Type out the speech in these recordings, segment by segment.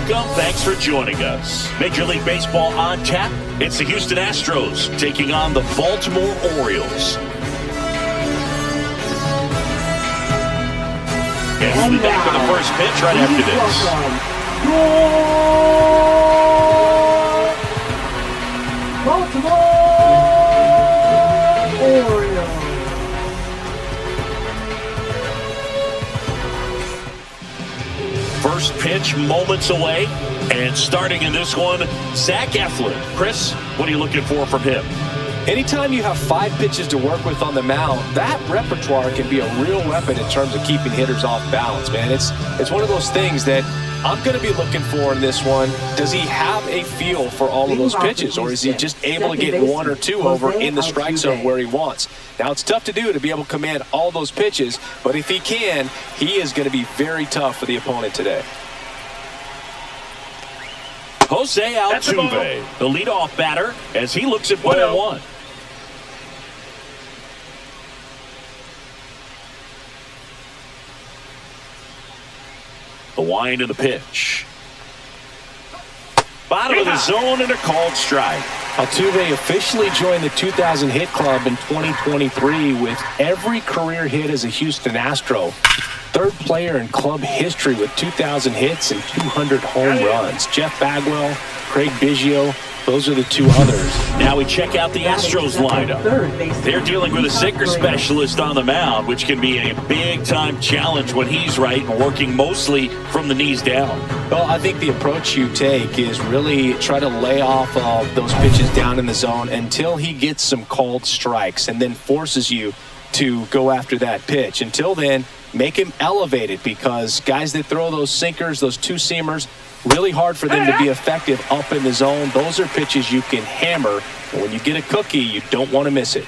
welcome. Thanks for joining us. Major League Baseball on tap. It's the Houston Astros taking on the Baltimore Orioles. And we'll be back with the first pitch right after this. Baltimore Orioles. First pitch moments away, and starting in this one, Zach Eflin. Chris, what are you looking for from him? Anytime you have 5 pitches to work with on the mound, that repertoire can be a real weapon in terms of keeping hitters off balance, man. It's one of those things that I'm going to be looking for in this one. Does he have a feel for all of those pitches, or is he just able to get 1 or 2 over in the strike zone where he wants? Now, it's tough to do to be able to command all those pitches, but if he can, he is going to be very tough for the opponent today. Jose Altuve, the leadoff batter, as he looks at ball 1. The wind of the pitch. Bottom of the zone and a called strike. Altuve officially joined the 2,000 hit club in 2023 with every career hit as a Houston Astro. 3rd player in club history with 2,000 hits and 200 home runs. Jeff Bagwell, Craig Biggio, those are the 2 others. Now we check out the Astros lineup. They're dealing with a sinker specialist on the mound, which can be a big-time challenge when he's right and working mostly from the knees down. Well, I think the approach you take is really try to lay off of those pitches down in the zone until he gets some called strikes and then forces you to go after that pitch. Until then, make him elevated, because guys that throw those sinkers, those 2-seamers, really hard for them to be effective up in the zone. Those are pitches you can hammer. And when you get a cookie, you don't want to miss it.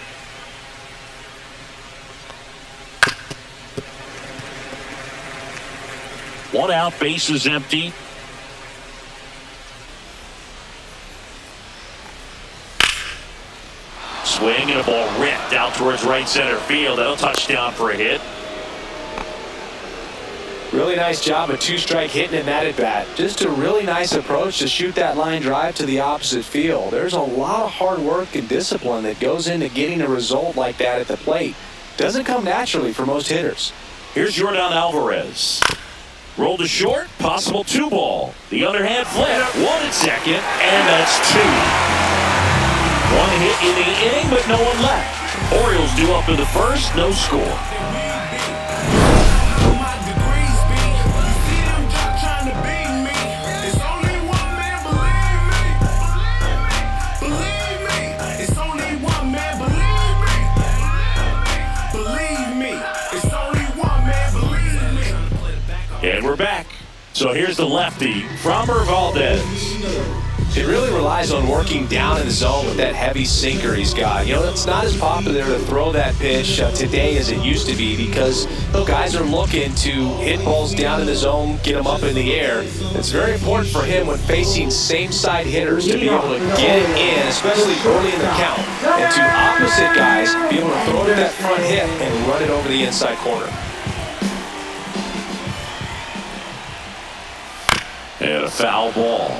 One out, bases empty. Swing and a ball ripped out towards right center field. That'll touch down for a hit. Really nice job, a 2-strike hitting in that at bat. Just a really nice approach to shoot that line drive to the opposite field. There's a lot of hard work and discipline that goes into getting a result like that at the plate. Doesn't come naturally for most hitters. Here's Jordan Alvarez. Rolled to short, possible 2-ball. The underhand flip, 1 at second, and that's 2. 1 hit in the inning, but no one left. Orioles due up in the first, no score. And we're back. So here's the lefty, Framber Valdez. It really relies on working down in the zone with that heavy sinker he's got. You know, it's not as popular to throw that pitch today as it used to be, because guys are looking to hit balls down in the zone, get them up in the air. It's very important for him when facing same-side hitters to be able to get it in, especially early in the count, and to opposite guys be able to throw it that front hit and run it over the inside corner. And a foul ball.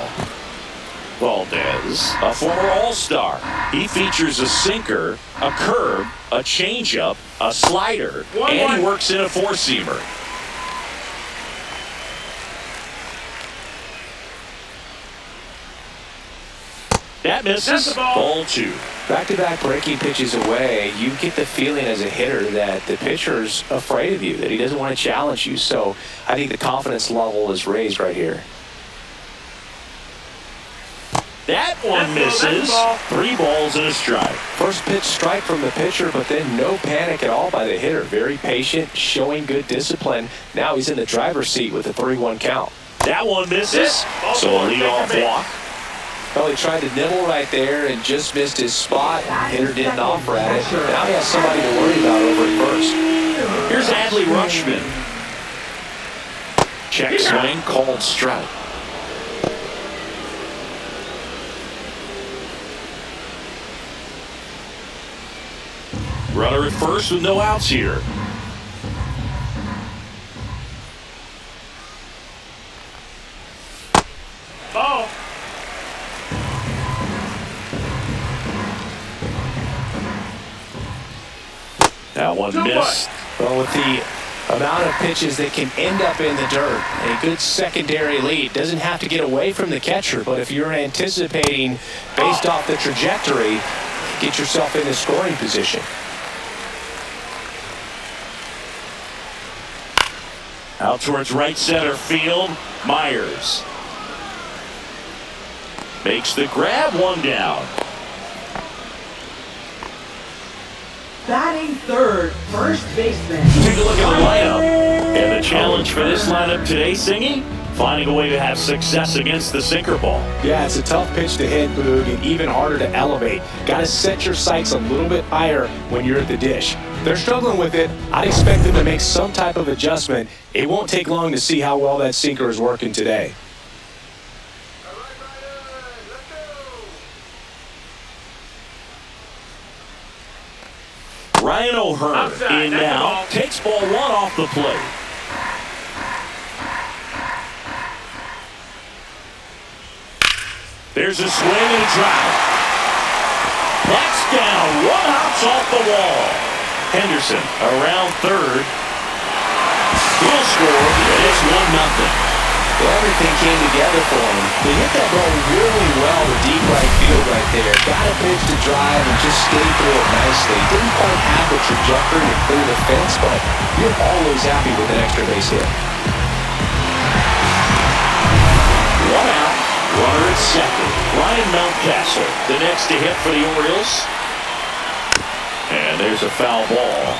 Valdez, a former All-Star. He features a sinker, a curve, a changeup, a slider, and he works in a 4-seamer. That misses. Ball 2. Back-to-back breaking pitches away, you get the feeling as a hitter that the pitcher's afraid of you, that he doesn't want to challenge you. So I think the confidence level is raised right here. That one misses. 3 balls and a strike. First pitch strike from the pitcher, but then no panic at all by the hitter. Very patient, showing good discipline. Now he's in the driver's seat with a 3-1 count. That one misses. So a leadoff walk. Well, he tried to nibble right there and just missed his spot. Hitter didn't offer at it. Now he has somebody to worry about over at first. Here's Adley Rutschman. Check swing, called strike. Runner at first with no outs here. That one missed. Well, with the amount of pitches that can end up in the dirt, a good secondary lead. Doesn't have to get away from the catcher, but if you're anticipating based off the trajectory, get yourself in the scoring position. Out towards right center field, Myers makes the grab, one down. Batting third, first baseman. Take a look at the lineup. And the challenge for this lineup today, Singy, finding a way to have success against the sinker ball. Yeah, it's a tough pitch to hit, Boog, and even harder to elevate. Got to set your sights a little bit higher when you're at the dish. They're struggling with it. I'd expect them to make some type of adjustment. It won't take long to see how well that sinker is working today. Ryan O'Hearn in now, takes ball one off the plate. There's a swing and a drive. That's down, one hops off the wall. Henderson around third. He'll score, it's 1-0. Well, everything came together for him. He hit that ball really well to deep right field right there. Got a pitch to drive and just stayed through it nicely. Didn't quite have the trajectory to clear the fence, but you're always happy with an extra base hit. One out, runner at second. Ryan Mountcastle, the next to hit for the Orioles. And there's a foul ball.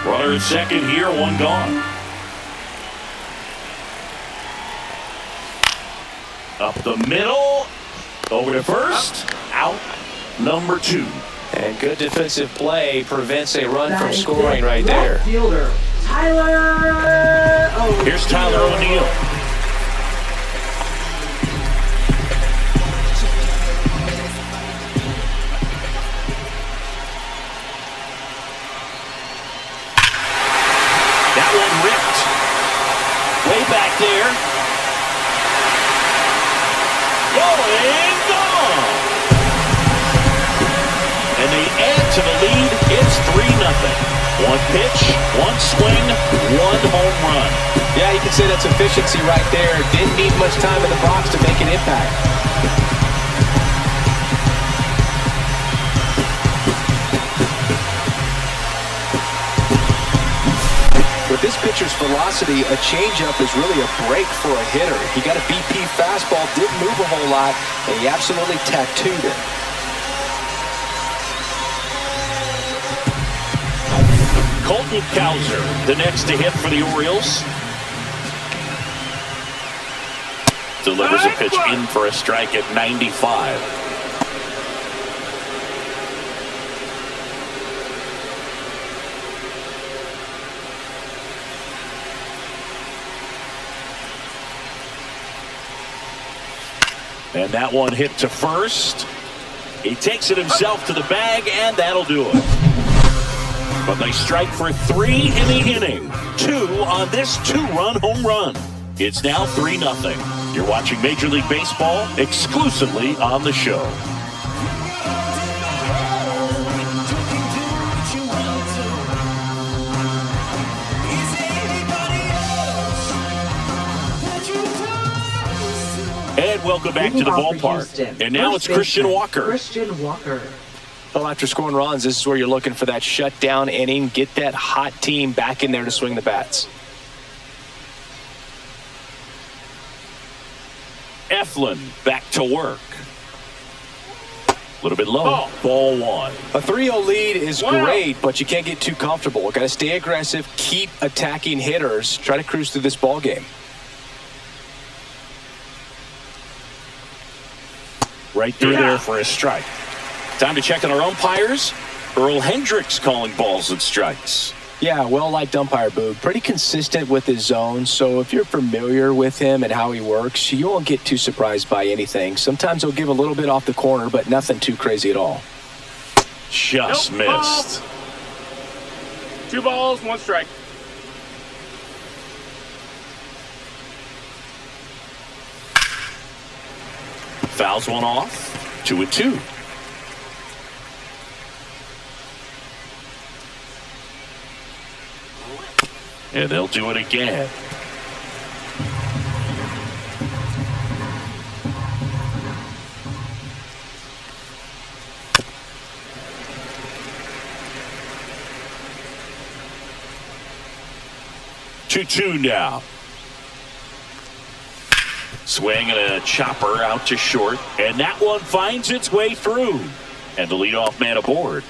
Runner at second here, one gone. Up the middle, over to first, out, number 2. And good defensive play prevents a run from scoring right there. Fielder, Tyler O'Neill. Here's Tyler O'Neill. That one ripped. Way back there. Going, gone. And they add to the lead. It's 3-0. One pitch, one swing, one home run. Yeah, you can say that's efficiency right there. Didn't need much time in the box to make an impact. With this pitcher's velocity, a changeup is really a break for a hitter. He got a BP fastball, didn't move a whole lot, and he absolutely tattooed it. Colton Cowser, the next to hit for the Orioles. Delivers a pitch in for a strike at 95. And that one hit to first. He takes it himself to the bag, and that'll do it. But they strike for 3 in the inning. 2 on this 2-run home run. It's now 3-0. You're watching Major League Baseball exclusively on the show. And welcome back to the ballpark. And now it's Christian Walker. Christian Walker. Well, after scoring runs, this is where you're looking for that shutdown inning. Get that hot team back in there to swing the bats. Eflin back to work. A little bit low. Ball 1. A 3-0 lead is great, but you can't get too comfortable. Got to stay aggressive, keep attacking hitters, try to cruise through this ball game. Right through there for a strike. Time to check on our umpires. Earl Hendricks calling balls and strikes. Yeah, well-liked umpire, Boog. Pretty consistent with his zone, so if you're familiar with him and how he works, you won't get too surprised by anything. Sometimes he'll give a little bit off the corner, but nothing too crazy at all. Just missed. 2 balls, 1 strike. Fouls one off. 2-2. And they'll do it again. Two now. Swing and a chopper out to short, and that one finds its way through. And the leadoff man aboard.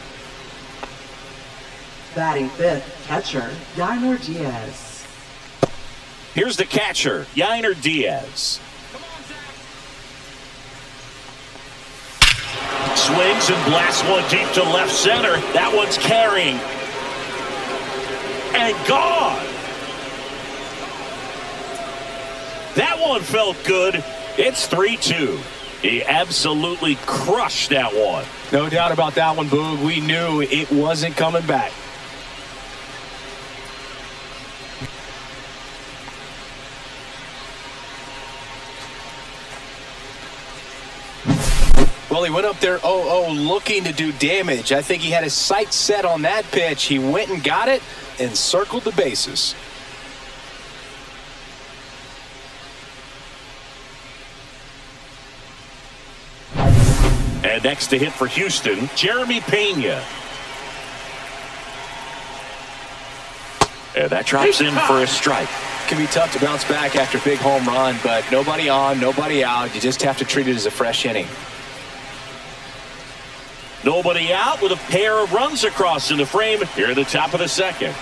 Batting fifth, catcher, Yainer Diaz. Here's the catcher, Yainer Diaz. Swings and blasts one deep to left center. That one's carrying. And gone. That one felt good. It's 3-2. He absolutely crushed that one. No doubt about that one, Boog. We knew it wasn't coming back. Well, he went up there 0-0 looking to do damage. I think he had his sights set on that pitch. He went and got it and circled the bases. And next to hit for Houston, Jeremy Pena. And that drops in for a strike. Can be tough to bounce back after a big home run, but nobody on, nobody out. You just have to treat it as a fresh inning. Nobody out with a pair of runs across in the frame here at the top of the second.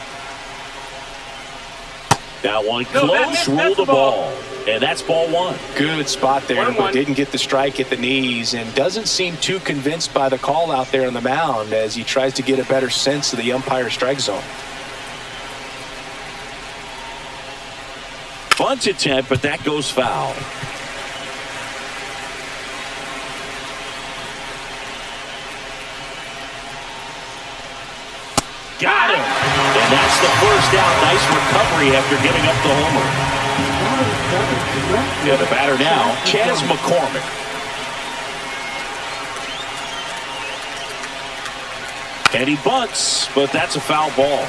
That one close, ruled the ball. And that's ball one. Good spot there, but didn't get the strike at the knees and doesn't seem too convinced by the call out there on the mound as he tries to get a better sense of the umpire strike zone. Bunt attempt, but that goes foul. Got him. And that's the first out. Nice recovery after giving up the homer. Yeah, the batter now, Chaz McCormick. And he bunts, but that's a foul ball.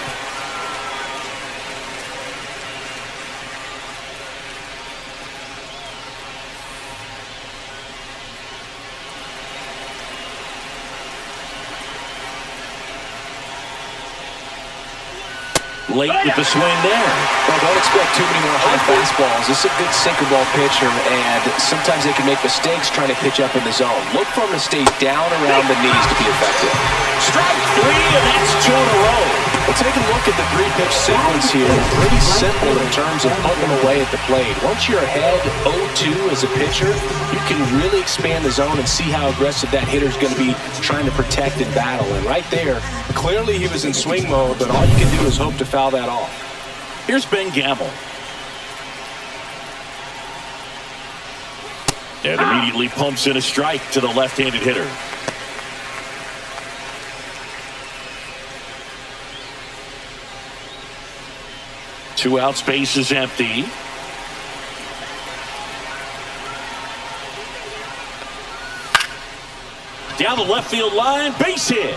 Late with the swing there. Well, don't expect too many more high fastballs. This is a good sinker ball pitcher, and sometimes they can make mistakes trying to pitch up in the zone. Look for him to stay down around the knees to be effective. Strike three, and that's two in a row. Well, take a look at the three-pitch sequence here. Pretty simple in terms of putting away at the plate. Once you're ahead 0-2 as a pitcher, you can really expand the zone and see how aggressive that hitter's going to be trying to protect and battle. And right there, clearly he was in swing mode, but all you can do is hope to foul that off. Here's Ben Gamble. And immediately pumps in a strike to the left-handed hitter. Two out, space is empty. Down the left field line, base hit.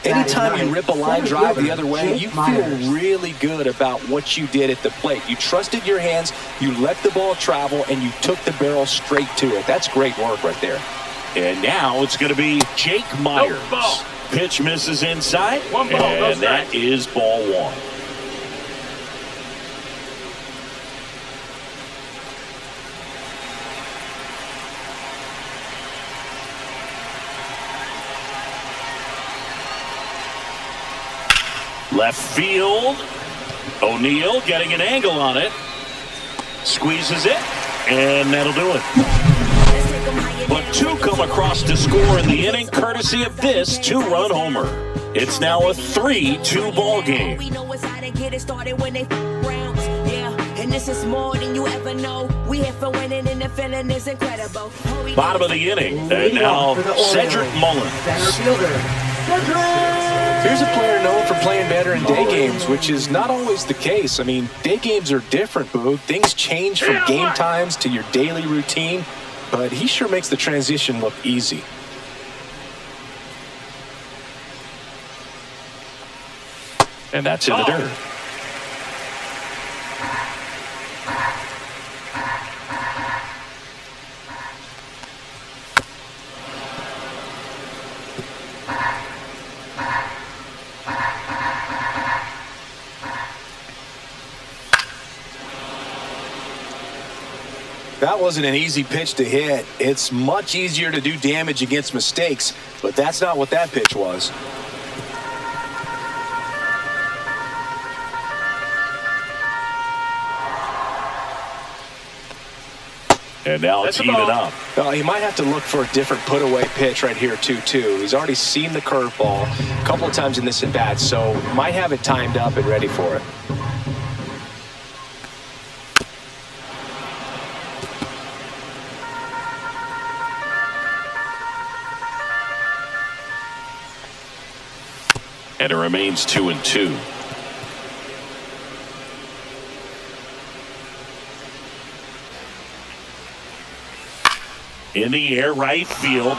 Anytime you rip a line drive the other way, you feel really good about what you did at the plate. You trusted your hands, you let the ball travel, and you took the barrel straight to it. That's great work right there. And now it's going to be Jake Myers. Pitch misses inside, and that is ball one. Left field. O'Neill getting an angle on it. Squeezes it, and that'll do it. But two come across to score in the inning, courtesy of this two-run homer. It's now a 3-2 ball game. And this is more than you ever know. We here for winning, and the feeling is incredible. Bottom of the inning, and now Cedric Mullins. Center fielder, Here's a player known for playing better in day games, which is not always the case. I mean, day games are different, Boog. Things change from game times to your daily routine, but he sure makes the transition look easy. And that's in the dirt. That wasn't an easy pitch to hit. It's much easier to do damage against mistakes, but that's not what that pitch was. And now it's even up. He might have to look for a different put-away pitch right here, too. He's already seen the curveball a couple of times in this at-bat, so might have it timed up and ready for it. And it remains 2-2. In the air, right field.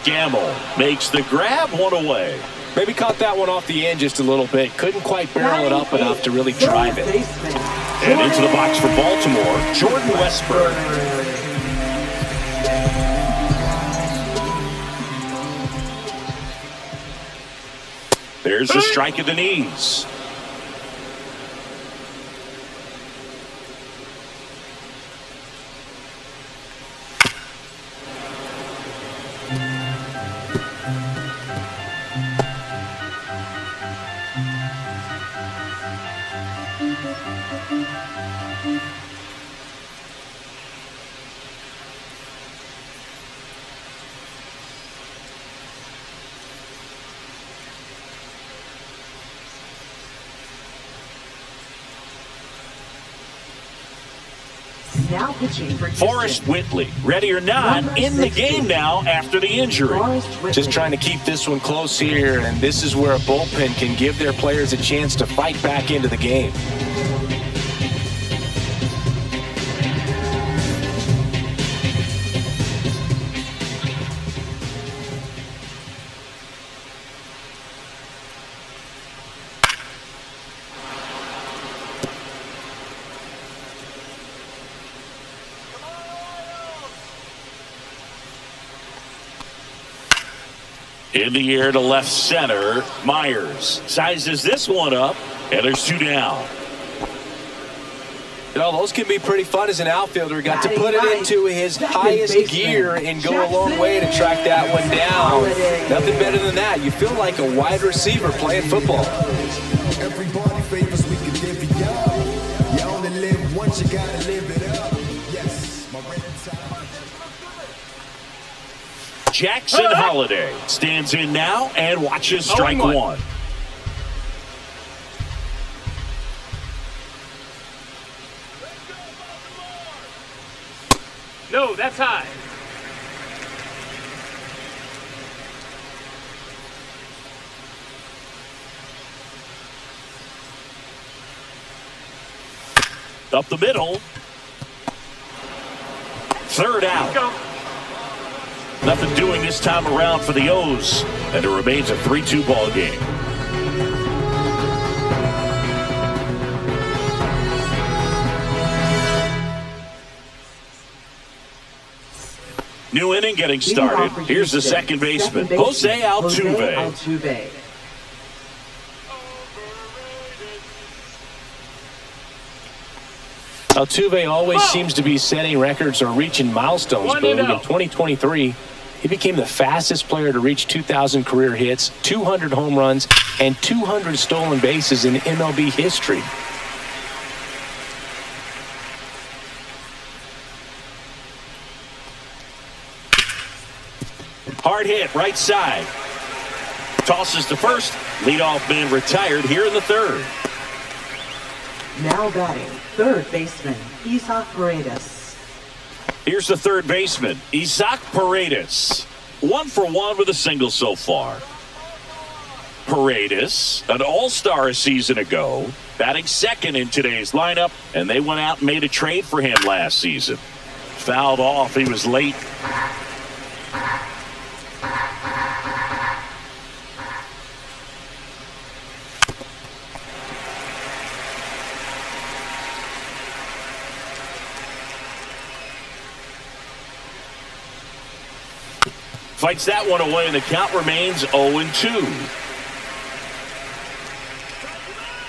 Gamble makes the grab, one away. Maybe caught that one off the end just a little bit. Couldn't quite barrel it up enough to really drive it. And into the box for Baltimore, Jordan Westburg. There's a strike at the knees. Now pitching for Forrest Whitley, ready or not, in the game now after the injury. Just trying to keep this one close here, and this is where a bullpen can give their players a chance to fight back into the game. In the air to left center, Myers sizes this one up, and there's 2 down. You know, those can be pretty fun as an outfielder. Got to put it into his highest gear and go a long way to track that one down. Nothing better than that. You feel like a wide receiver playing football. Everybody favors we can give you. You only live once, you gotta live it up. Yes, my red time. Jackson Holiday stands in now and watches strike one. No, that's high. Up the middle. Third out. Nothing doing this time around for the O's, and it remains a 3-2 ball game. New inning getting started. Here's the second baseman, Jose Altuve. Altuve always seems to be setting records or reaching milestones, but in 2023, he became the fastest player to reach 2,000 career hits, 200 home runs, and 200 stolen bases in MLB history. Hard hit, right side. Tosses to first. Leadoff man retired here in the third. Now batting, third baseman, Isaac Paredes. Here's the third baseman, Isaac Paredes. 1 for 1 with a single so far. Paredes, an all-star a season ago, batting second in today's lineup, and they went out and made a trade for him last season. Fouled off. He was late. Fights that one away, and the count remains 0-2.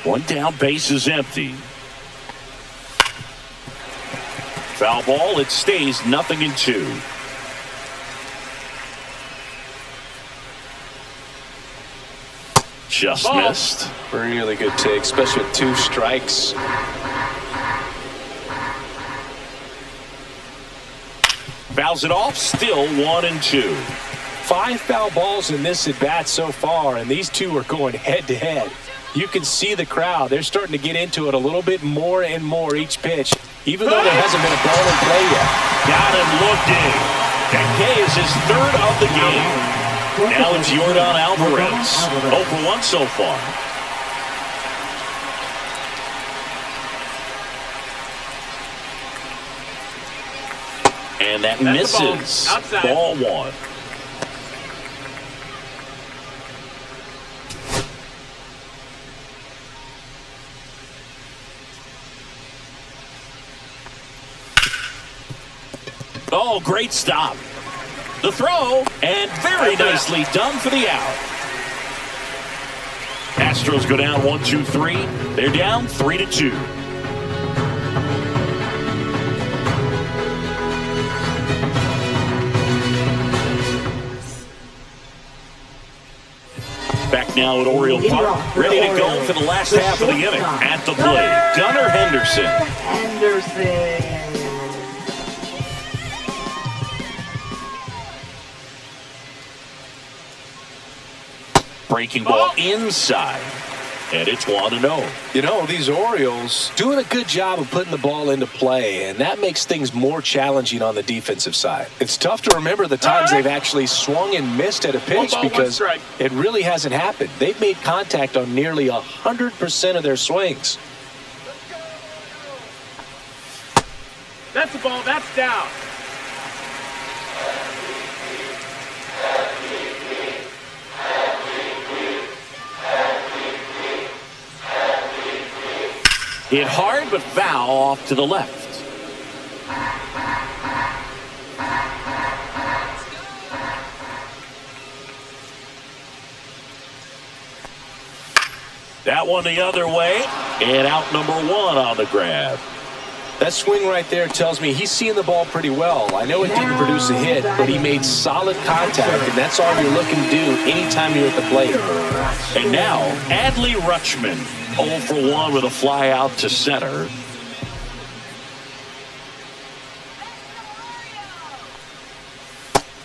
One down, base is empty. Foul ball, it stays 0-2. Just missed. Really good take, especially with 2 strikes. Fouls it off, still 1-2. 5 foul balls in this at bat so far, and these two are going head to head. You can see the crowd. They're starting to get into it a little bit more and more each pitch, even though there hasn't been a ball in play yet. Got him looking. That K is his 3rd of the game. Now it's Yordan Alvarez. 0 for 1 so far. And that misses. Ball 1. Oh, great stop. The throw, and very nicely done for the out. Astros go down 1-2-3. They're down 3-2. Back now at Oriole Park, ready to go for the last half of the inning. At the plate, Gunnar Henderson. Breaking ball inside, and it's 1-0. You know, these Orioles doing a good job of putting the ball into play, and that makes things more challenging on the defensive side. It's tough to remember the times they've actually swung and missed at a pitch because it really hasn't happened. They've made contact on nearly 100% of their swings. That's the ball. That's down. Hit hard, but foul off to the left. That one the other way, and out number 1 on the grab. That swing right there tells me he's seeing the ball pretty well. I know it didn't produce a hit, but he made solid contact, and that's all you're looking to do anytime you're at the plate. And now, Adley Rutschman, 0 for 1 with a fly out to center.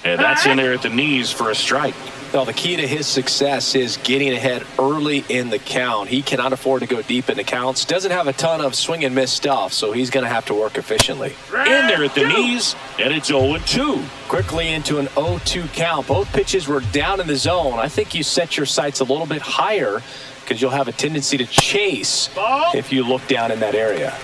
And that's in there at the knees for a strike. Well, the key to his success is getting ahead early in the count. He cannot afford to go deep in the counts. Doesn't have a ton of swing and miss stuff, so he's going to have to work efficiently. In there at the knees, and it's 0-2. Quickly into an 0-2 count. Both pitches were down in the zone. I think you set your sights a little bit higher because you'll have a tendency to chase if you look down in that area.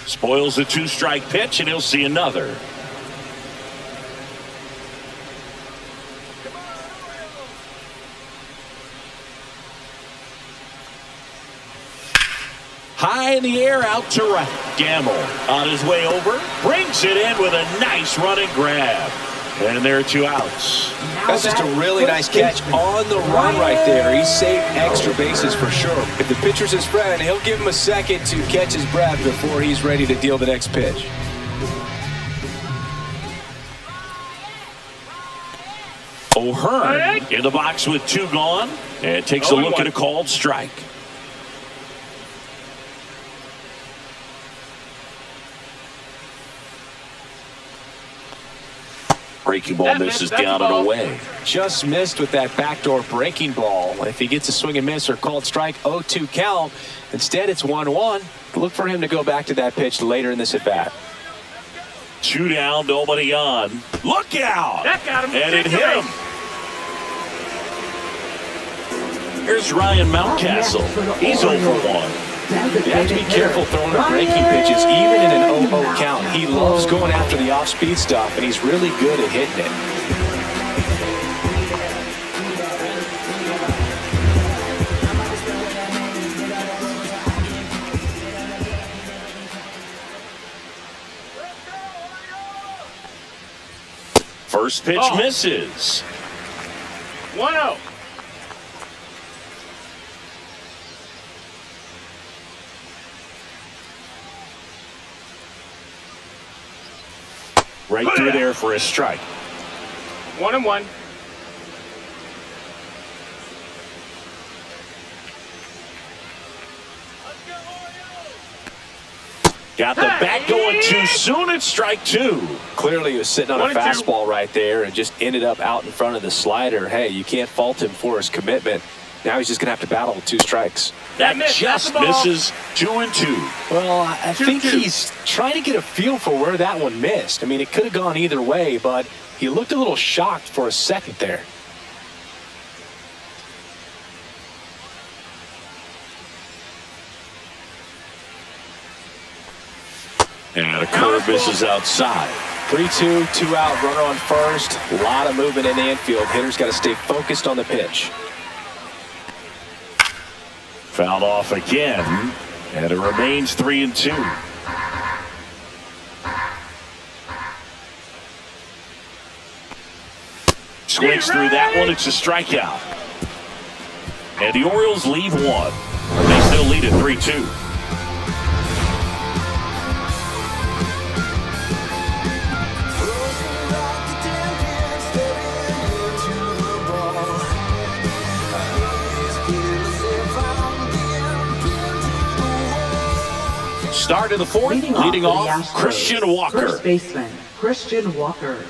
Spoils the 2-strike pitch, and he'll see another. High in the air, out to right. Gamble on his way over, brings it in with a nice running grab. And there are 2 outs. That's just a really nice catch on the run right there. He saved extra bases for sure. If the pitcher's his friend, he'll give him a second to catch his breath before he's ready to deal the next pitch. O'Hearn in the box with 2 gone and takes a look at a called strike. Breaking ball misses down and away. Just missed with that backdoor breaking ball. If he gets a swing and miss or called strike, 0-2 count. Instead, it's 1-1. Look for him to go back to that pitch later in this at-bat. 2 down, nobody on. Look out! That got him. And it hit him. Here's Ryan Mountcastle. He's 0 for 1. You have to be careful throwing the breaking pitches, even in an 0-0 count. He loves going after the off-speed stuff, and he's really good at hitting it. First pitch misses. 1-0. Right through there for a strike. 1-1. Got the bat going too soon at strike 2. Clearly he was sitting on a 1-2. fastball right there and just ended up out in front of the slider. Hey, you can't fault him for his commitment. Now he's just going to have to battle with 2 strikes. That missed. just That's the ball. misses 2-2. Well, I think 2-2. he's trying to get a feel for where that one missed. I mean, it could have gone either way, but he looked a little shocked for a second there. And a curve misses outside. 3-2, 2 out, runner on first. A lot of movement in the infield. Hitter's got to stay focused on the pitch. Fouled off again, and it remains 3-2. Swings through that one. It's a strikeout. And the Orioles leave 1. They still lead at 3-2. Start of the 4th, leading off Astros, Christian Walker. First baseman, Christian Walker.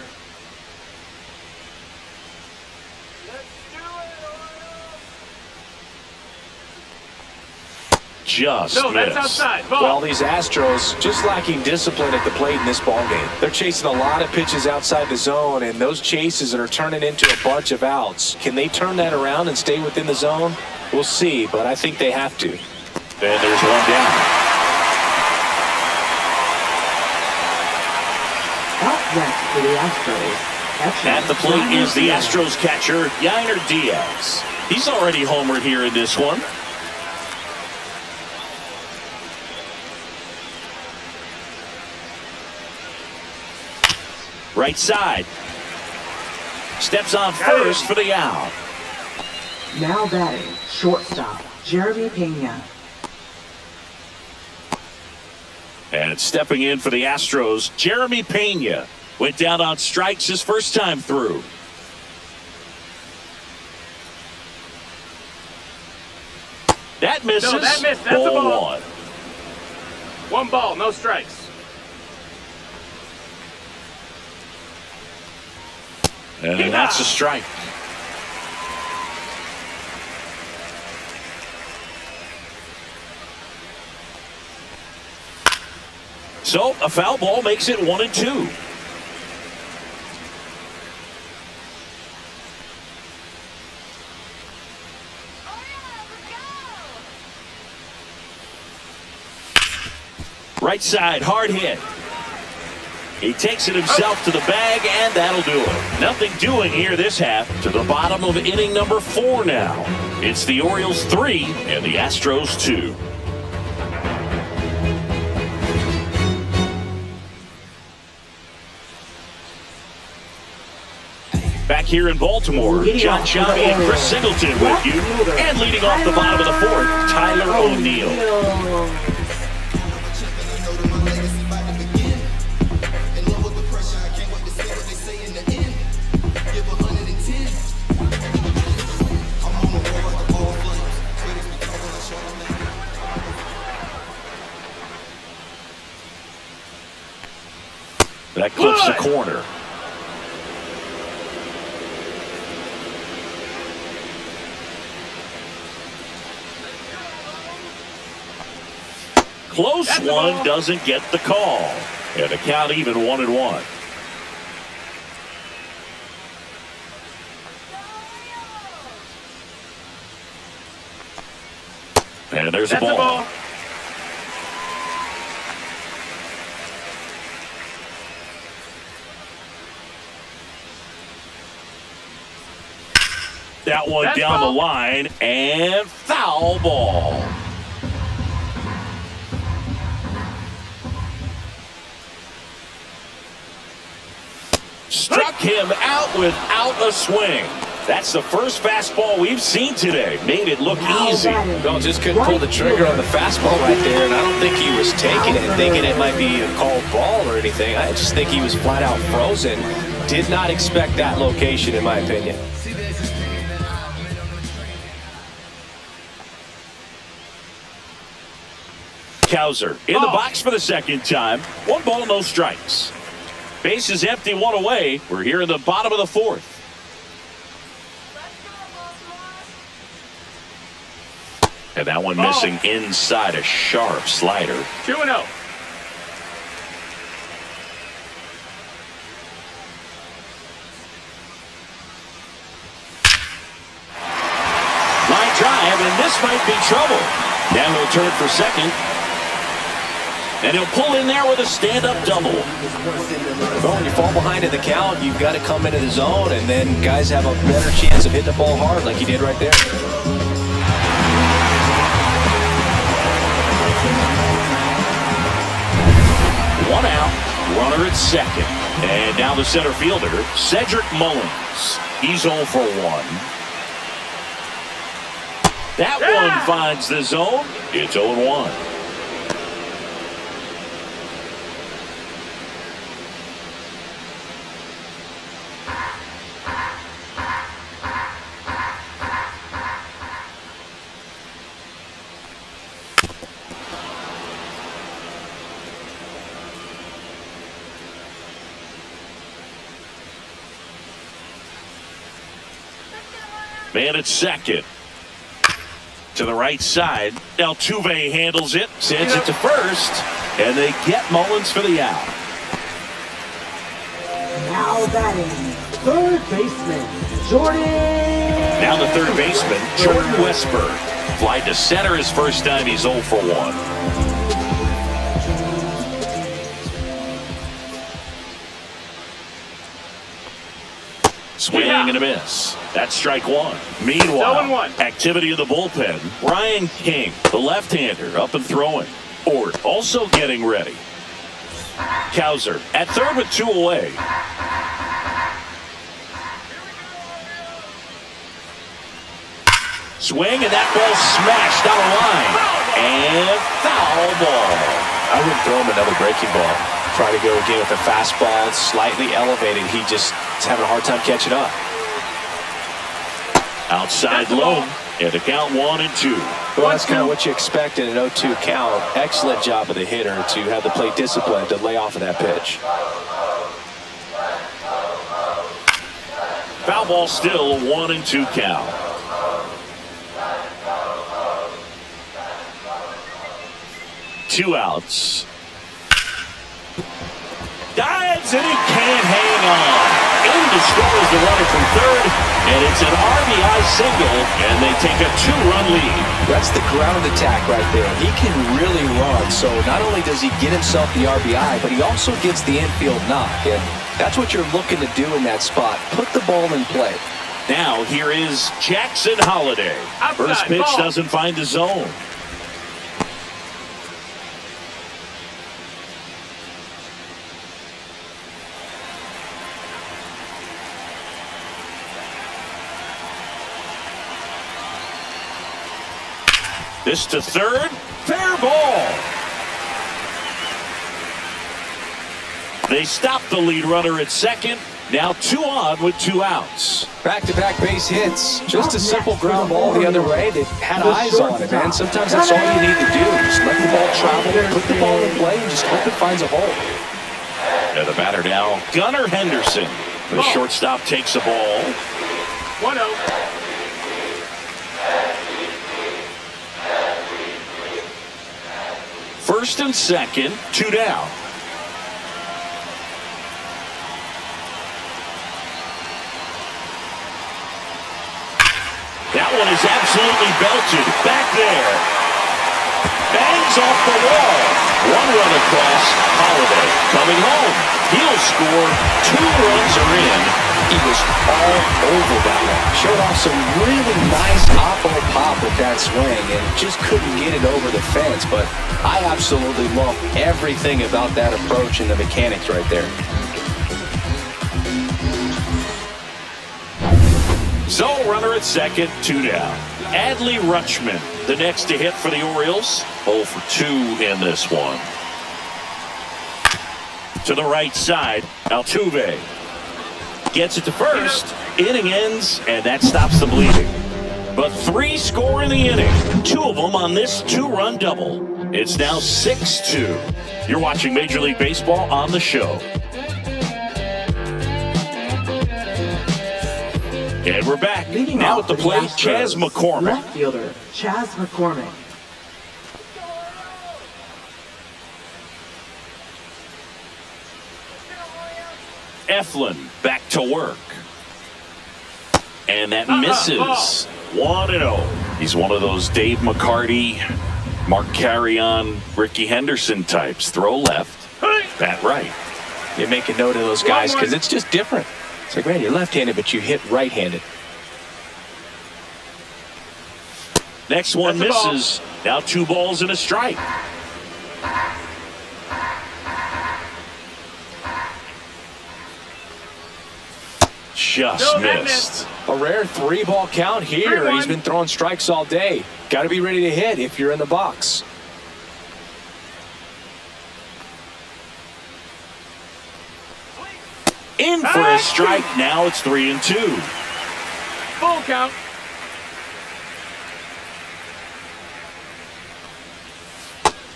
Just No, that's missed. outside. Ball. Well, these Astros just lacking discipline at the plate in this ballgame. They're chasing a lot of pitches outside the zone, and those chases are turning into a bunch of outs. Can they turn that around and stay within the zone? We'll see, but I think they have to. And there's 1 down. Up next for the Astros. Catcher, At the plate Yainer is the Diaz. Astros catcher, Yainer Diaz. He's already homered here in this one. Right side. Steps on first for the out. Now batting, shortstop, Jeremy Pena. And stepping in for the Astros, Jeremy Pena. Went down on strikes his first time through. That misses. No, that missed. That's a ball. 1. 1 ball, no strikes. And that's a strike. So a foul ball makes it 1-2. Right side, hard hit. He takes it himself to the bag, and that'll do it. Nothing doing here this half. To the bottom of inning number 4 now. It's the Orioles 3 and the Astros 2. Back here in Baltimore, Leading John off for Sciambi the and Chris Orioles. Singleton with Left you. fielder, And leading off the bottom of the 4th, Tyler O'Neill. That clips the corner. close That's the one ball. doesn't get the call. And the count even 1-1. And there's a That's the ball. ball. That one That's down ball. the line and foul ball. Struck him out without a swing. That's the first fastball we've seen today. Made it look easy. No, just couldn't pull the trigger on the fastball right there, and I don't think he was taking it, thinking it might be a called ball or anything. I just think he was flat out frozen. Did not expect that location, in my opinion. Cowser in the box for the second time. 1 ball, no strikes. Base is empty, 1 away. We're here in the bottom of the 4th. And that one missing inside a sharp slider. 2-0. Line drive, and this might be trouble. Now he'll turn for second. And he'll pull in there with a stand-up double. Well, when you fall behind in the count, you've got to come into the zone, and then guys have a better chance of hitting the ball hard like he did right there. One out, runner at second. And now the center fielder, Cedric Mullins. He's 0 for 1. That one finds the zone. It's 0-1. Man at second. To the right side. Altuve handles it, sends it to first, and they get Mullins for the out. Now batting, third baseman, Jordan. Now the third baseman, Jordan Westburg. Fly to center his first time. He's 0 for 1. Swing and a miss. That's strike 1. Meanwhile, 0-1. activity in the bullpen. Ryan King, the left-hander, up and throwing. Ort also getting ready. Cowser at third with 2 away. Swing, and that ball smashed down the line. And foul ball. I wouldn't throw him another breaking ball. Try to go again with a fastball, slightly elevated. He just is having a hard time catching up. Outside low, and the count 1-2. Well, that's kind of what you expect in an 0-2 count. Excellent job of the hitter to have the plate discipline to lay off of that pitch. Foul ball still, 1-2 count. Two outs. Dives, and he can't hang on. In to score is the runner from third, and it's an RBI single, and they take a 2-run lead. That's the ground attack right there. He can really run, so not only does he get himself the RBI, but he also gets the infield knock, and that's what you're looking to do in that spot. Put the ball in play. Now here is Jackson Holliday. First pitch doesn't find the zone. This to third, fair ball. They stop the lead runner at second. Now 2 on with 2 outs. Back-to-back base hits. Just a simple ground ball the other way that had eyes on it, man. Sometimes that's all you need to do. Just let the ball travel, put the ball in play, and just hope it finds a hole. And the batter now, Gunnar Henderson. The shortstop takes the ball. 1-0. first and second, 2 down. That one is absolutely belted. Back there. Bangs off the wall. One run across. Holiday coming home. He'll score. 2 runs are in. He was all over that one. Showed off some really nice oppo pop with that swing and just couldn't get it over the fence. But I absolutely love everything about that approach and the mechanics right there. So, runner at second, 2 down. Adley Rutschman, the next to hit for the Orioles. 0 for 2 in this one. To the right side, Altuve gets it to first. Inning ends, and that stops the bleeding. But 3 score in the inning. 2 of them on this 2-run double. It's now 6-2. You're watching Major League Baseball on the show. And we're back. Leading now off at the plate, Astros, Chas McCormick. Left fielder, Chas McCormick. Eflin back to work. And that misses. 1-0. He's one of those Dave McCarty, Mark Carrion, Ricky Henderson types. Throw left, bat right. You make a note of those guys because it's just different. It's like, man, you're left-handed, but you hit right-handed. Next one misses. Now 2 balls and a strike. Just missed. A rare 3-ball count here. He's been throwing strikes all day. Got to be ready to hit if you're in the box. In for a strike. Now it's 3-2. Full count.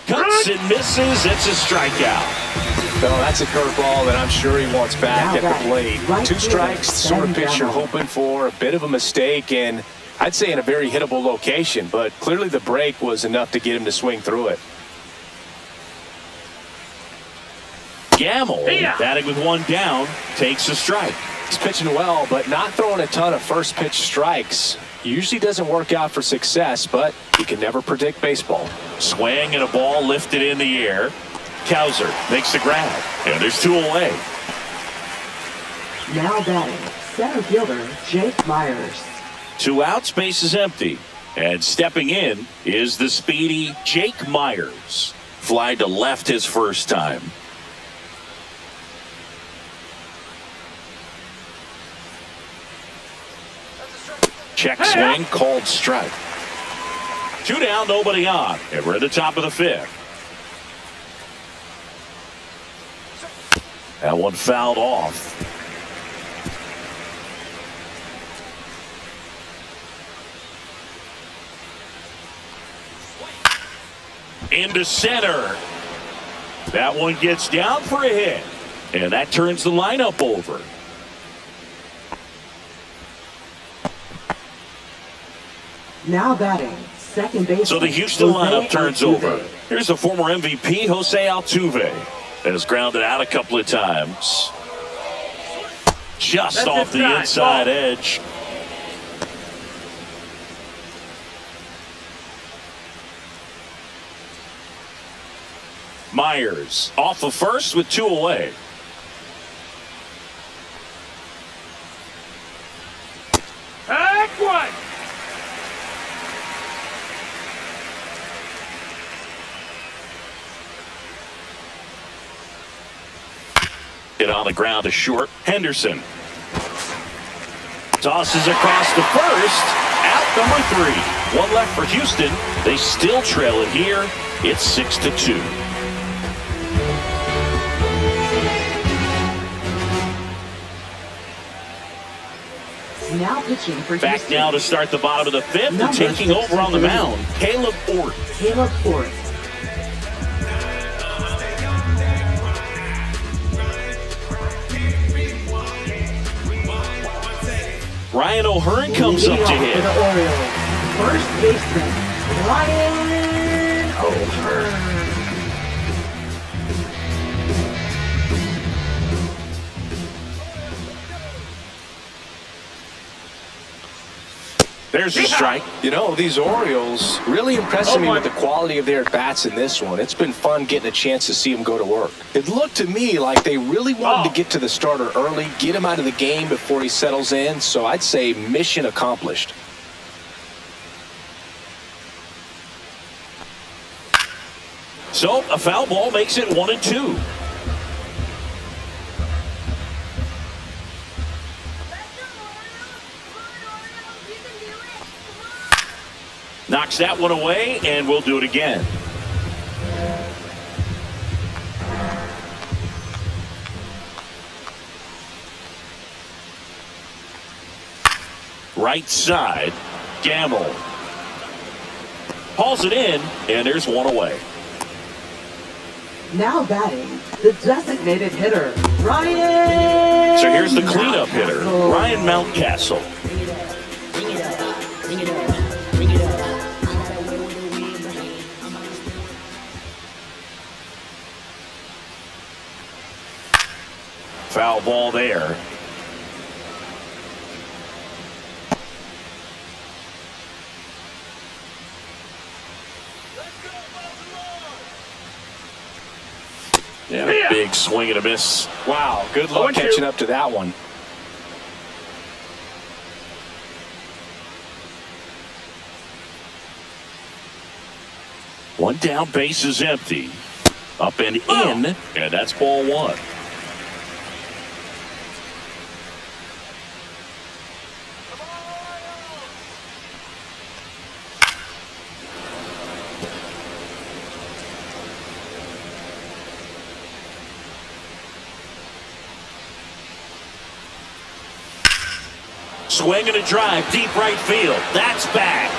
Cuts and misses. It's a strikeout. No, that's a curveball that I'm sure he wants back at the plate. Right 2 fielder, strikes, the sort of pitch Sam you're Gamble. hoping for. A bit of a mistake, and I'd say in a very hittable location. But clearly the break was enough to get him to swing through it. Gamble, batting with 1 down, takes a strike. He's pitching well, but not throwing a ton of first pitch strikes. Usually doesn't work out for success, but you can never predict baseball. Swing and a ball lifted in the air. Cowser makes the grab, and there's 2 away. Now batting, center fielder, Jake Myers. 2 outs, base is empty. And stepping in is the speedy Jake Myers. Fly to left his first time. Check swing, called strike. 2 down, nobody on. And we're at the top of the 5th. That one fouled off. Into center. That one gets down for a hit. And that turns the lineup over. Now batting, second base. So the Houston lineup turns over. Here's the former MVP, Jose Altuve, that has grounded out a couple of times. Just off the inside edge. Myers off of first with 2 away. One. Hit on the ground to short. Henderson tosses across to first. Out number 3. 1 left for Houston. They still trail it here. It's 6-2. Now pitching for Back Houston. now to start the bottom of the 5th. And taking over on the mound, Caleb Ort. Caleb Ort. Ryan O'Hearn comes up to For hit. the Orioles, first baseman, Ryan O'Hearn. There's a strike. You know, these Orioles really impressing me with the quality of their at-bats in this one. It's been fun getting a chance to see them go to work. It looked to me like they really wanted to get to the starter early, get him out of the game before he settles in, so I'd say mission accomplished. So a foul ball makes it 1-2. Knocks that one away, and we'll do it again. Right side, Gamble. Hauls it in, and there's one away. Now batting, the designated hitter, Ryan. So here's the cleanup hitter, Ryan Mountcastle. Foul ball there. Yeah, big swing and a miss. Wow, good luck catching up to that one. One down, base is empty. Up and in, and that's ball one. Swing and a drive, deep right field. That's back.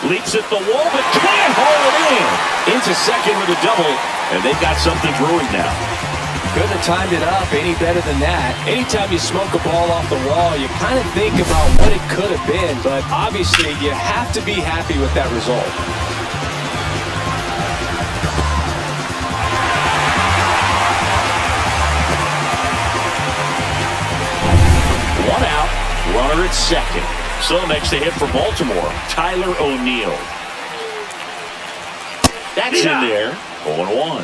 Leaps at the wall, but can't haul it in. Into second with a double, and they've got something brewing now. Couldn't have timed it up any better than that. Anytime you smoke a ball off the wall, you kind of think about what it could have been, but obviously you have to be happy with that result. One out. Runner at second. So next to hit for Baltimore, Tyler O'Neill. That's in there. 0-1.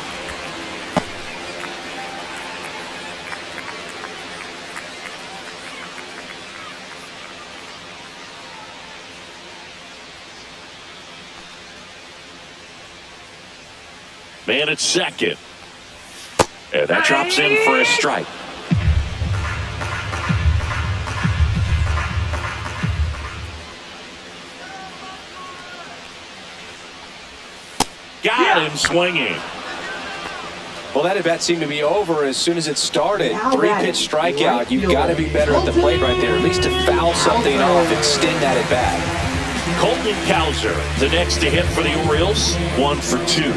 Man at second. And that drops in for a strike. Got him swinging. Well, that at-bat seemed to be over as soon as it started. Three-pitch strikeout. You've got to be better at the plate right there, at least to foul something off, extend that at-bat. Colton Cowser, the next to hit for the Orioles, 1 for 2.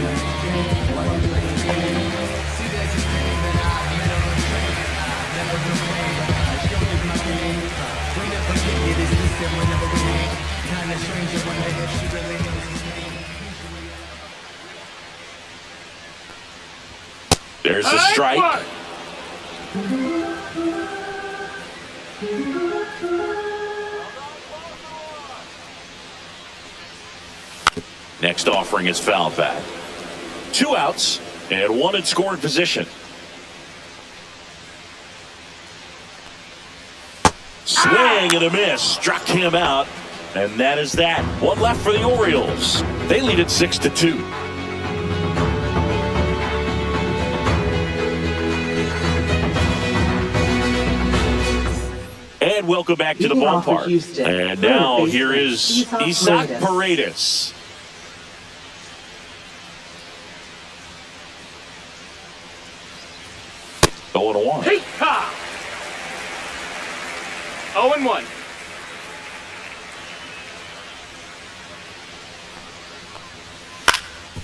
There's a strike. Next offering is fouled back. 2 outs and 1 in scoring position. Swing and a miss. Struck him out. And that is that. 1 left for the Orioles. They lead it 6-2. And welcome back to the ballpark. And now here is Isaac Paredes. Oh, 0-1. Hey, ha! 0-1.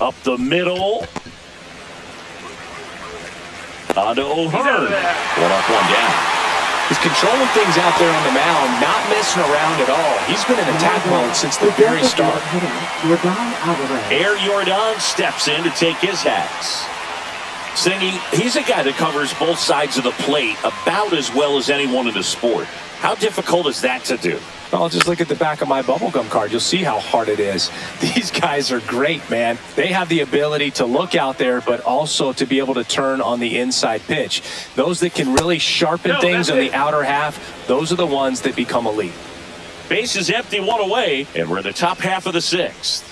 Up the middle. On to O'Hearn. 1 up, 1 down. He's controlling things out there on the mound, not messing around at all. He's been in attack mode since the very start. Air Jordan steps in to take his hats. Singy, he's a guy that covers both sides of the plate about as well as anyone in the sport. How difficult is that to do? Well, just look at the back of my bubblegum card. You'll see how hard it is. These guys are great, man. They have the ability to look out there, but also to be able to turn on the inside pitch. Those that can really sharpen things on the outer half, those are the ones that become elite. Base is empty, one away, and we're in the top half of the sixth.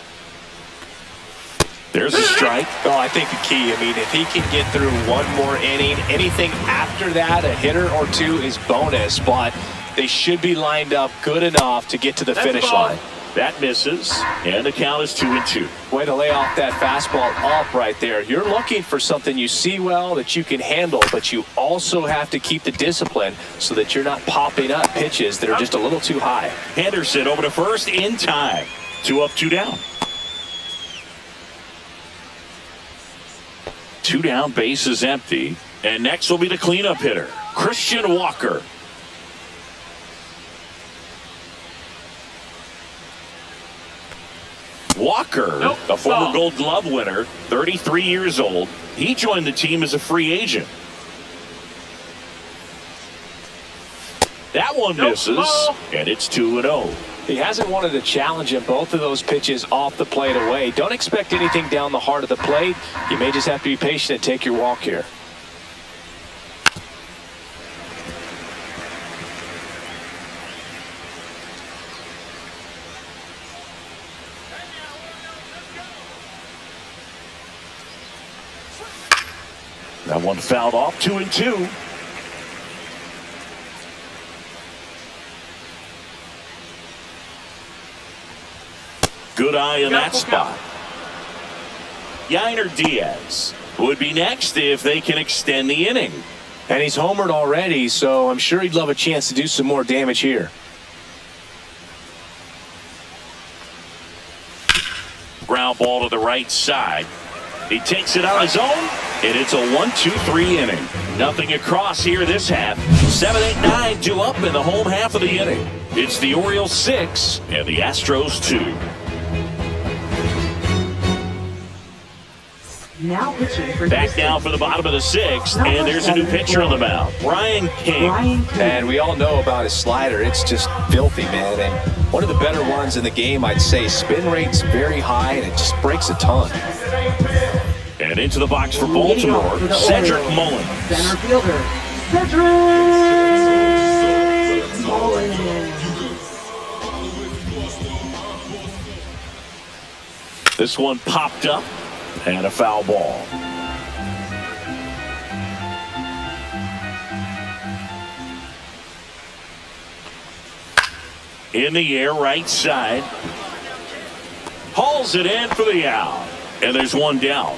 There's a strike. Oh, I think the key, I mean, if he can get through one more inning, anything after that, a hitter or two is bonus, but they should be lined up good enough to get to the finish line. That misses, and the count is 2-2. Way to lay off that fastball up right there. You're looking for something you see well that you can handle, but you also have to keep the discipline so that you're not popping up pitches that are just a little too high. Henderson over to first in time. 2 up, 2 down. 2 down, base is empty. And next will be the cleanup hitter, Christian Walker. Walker, a former Gold Glove winner, 33 years old. He joined the team as a free agent. That one misses, and it's 2-0. He hasn't wanted to challenge him. Both of those pitches off the plate away. Don't expect anything down the heart of the plate. You may just have to be patient and take your walk here. That one fouled off, 2-2. Good eye in that spot. Yainer Diaz would be next if they can extend the inning. And he's homered already, so I'm sure he'd love a chance to do some more damage here. Ground ball to the right side. He takes it on his own, and it's a 1-2-3 inning. Nothing across here this half. 7, 8, 9, 2 up in the home half of the inning. It's the Orioles 6 and the Astros 2. Now pitching for Back now for the bottom of the sixth, and there's a new pitcher on the mound, Brian King. And we all know about his slider. It's just filthy, man. And one of the better ones in the game, I'd say. Spin rate's very high, and it just breaks a ton. And into the box for Baltimore, Cedric Mullins. Center fielder, Cedric Mullins. This one popped up. And a foul ball. In the air, right side. Hauls it in for the out. And there's one down.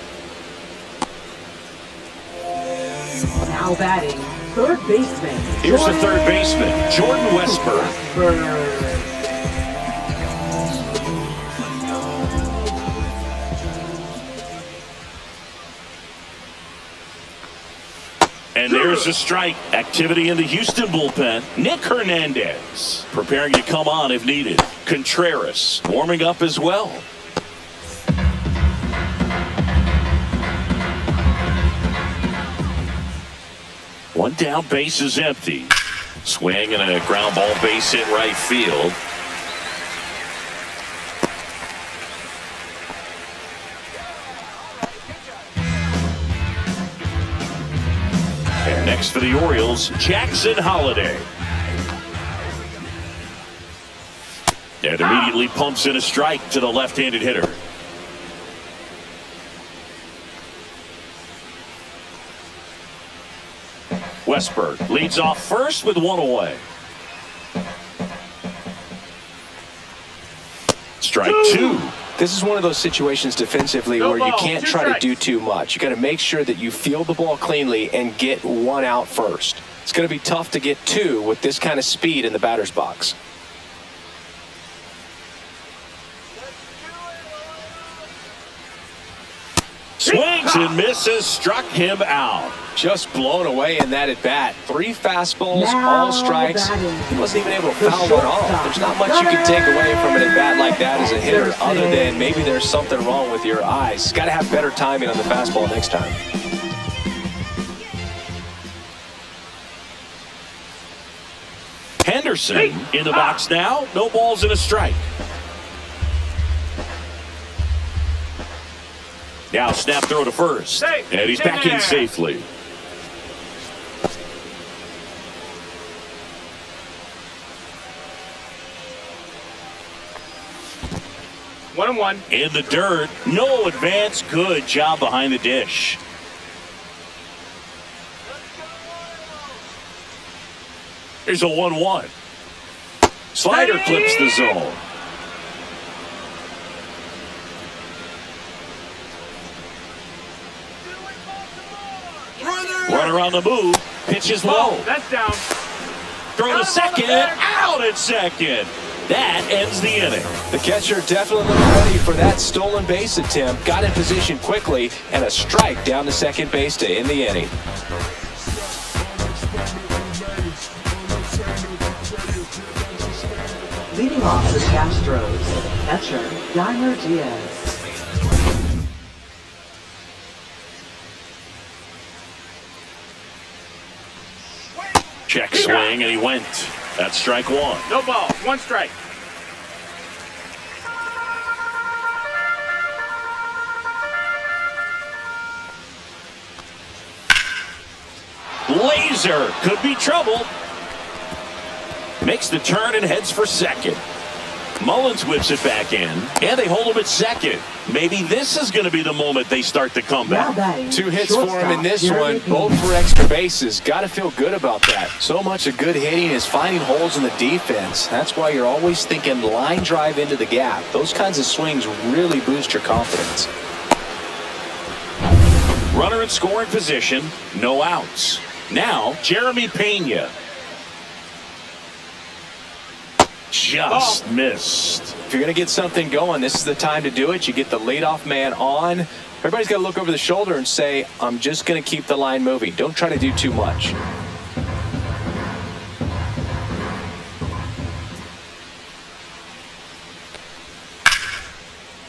Now batting, third baseman. Here's the third baseman, Jordan Westburg. And there's a strike. Activity in the Houston bullpen. Nick Hernandez preparing to come on if needed. Contreras warming up as well. One down, base is empty. Swing and a ground ball, base hit right field. And next for the Orioles, Jackson Holliday. And immediately pumps in a strike to the left-handed hitter. Westburg leads off first with one away. Strike two. This is one of those situations defensively where you can't try to do too much. You got to make sure that you field the ball cleanly and get one out first. It's going to be tough to get two with this kind of speed in the batter's box. Swings and misses, struck him out. Just blown away in that at-bat. 3 fastballs, all strikes. He wasn't even able to foul one off. There's not much you can take away from an at-bat like that as a hitter other than maybe there's something wrong with your eyes. Got to have better timing on the fastball next time. Anderson in the box now. No balls and a strike. Now snap throw to first. And he's back in safely. One and one. In the dirt. No advance. Good job behind the dish. Here's a 1-1. Slider clips the zone. Runner on the move. Pitch is low. That's down. Throw to second. Out at second. That ends the inning. The catcher definitely ready for that stolen base attempt. Got in position quickly, and a strike down to second base to end the inning. Leading off the Astros, catcher Dimer Diaz. Check swing, and he went. That's strike one. No ball. One strike. Laser could be trouble. Makes the turn and heads for second. Mullins whips it back in, and they hold him at second. Maybe this is going to be the moment they start the comeback. 2 hits for him in this one, both for extra bases. Got to feel good about that. So much of good hitting is finding holes in the defense. That's why you're always thinking line drive into the gap. Those kinds of swings really boost your confidence. Runner in scoring position, no outs. Now, Jeremy Pena. Just missed. If you're going to get something going, this is the time to do it. You get the leadoff man on. Everybody's got to look over the shoulder and say, I'm just going to keep the line moving. Don't try to do too much.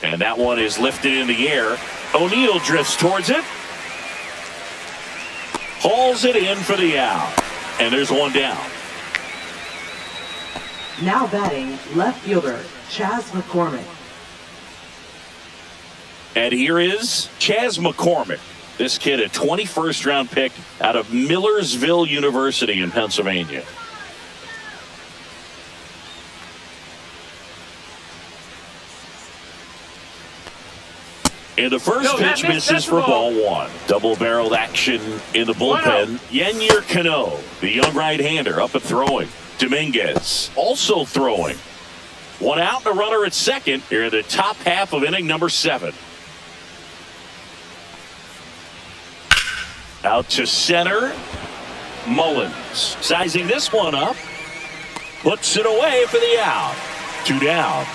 And that one is lifted in the air. O'Neill drifts towards it. Hauls it in for the out. And there's one down. Now batting, left fielder Chas McCormick. And here is Chas McCormick. This kid, a 21st round pick out of Millersville University in Pennsylvania. And the first pitch misses for ball one. Double-barreled action in the bullpen. Yennier Cano, the young right-hander, up and throwing. Dominguez also throwing. One out and a runner at second here in the top half of inning number 7. Out to center. Mullins sizing this one up. Puts it away for the out. 2 down.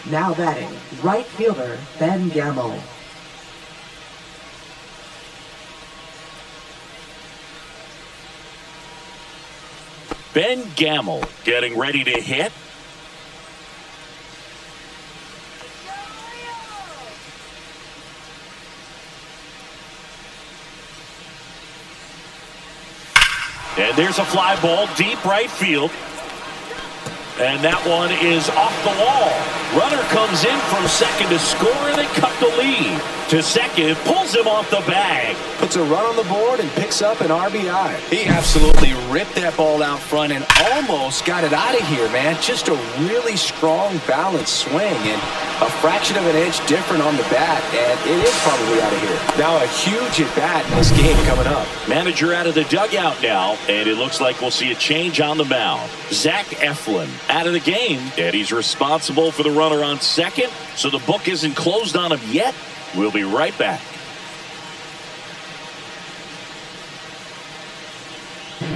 Now batting, right fielder Ben Gamble. Ben Gamble getting ready to hit. And there's a fly ball deep right field. And that one is off the wall. Runner comes in from second to score, and they cut the lead. To second, pulls him off the bag. Puts a run on the board and picks up an RBI. He absolutely ripped that ball out front and almost got it out of here, man. Just a really strong, balanced swing and a fraction of an inch different on the bat, and it is probably out of here. Now a huge at-bat in this game coming up. Manager out of the dugout now, and it looks like we'll see a change on the mound. Zach Eflin out of the game, and he's responsible for the runner on second, so the book isn't closed on him yet. We'll be right back.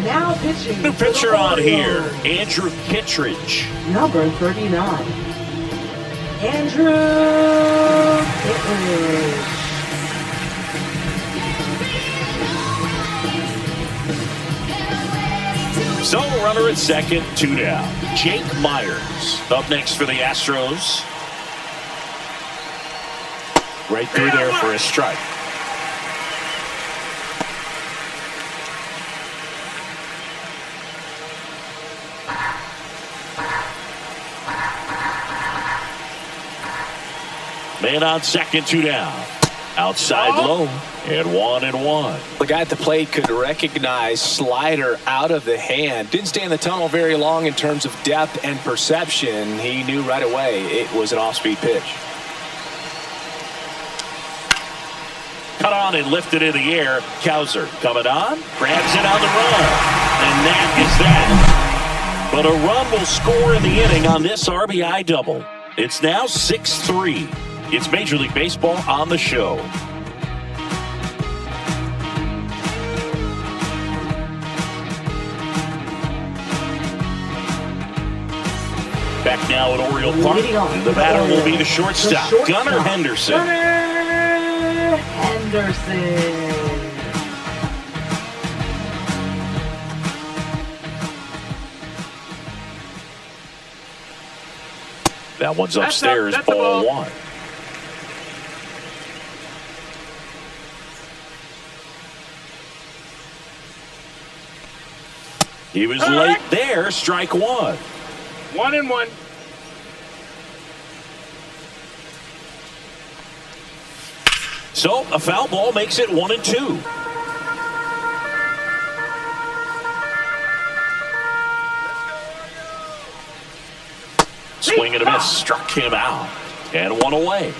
Now pitching. New pitcher on here, Andrew Kittredge. Number 39. Andrew Kittredge. So runner at second, 2 down. Jake Myers up next for the Astros. Right through there for a strike. And on second, 2 down. Outside low, and 1-1. The guy at the plate could recognize slider out of the hand. Didn't stay in the tunnel very long in terms of depth and perception. He knew right away it was an off-speed pitch. Cut on and lifted in the air. Kowser coming on, grabs it on the run, and that is that. But a run will score in the inning on this RBI double. It's now 6-3. It's Major League Baseball on the show. Back now at Oriole Park. The batter will be the shortstop, Gunnar Henderson. Gunnar Henderson. That one's upstairs, ball 1. He was late there, strike 1. 1-1. So a foul ball makes it 1-2. Swing and a miss, struck him out, and 1 away.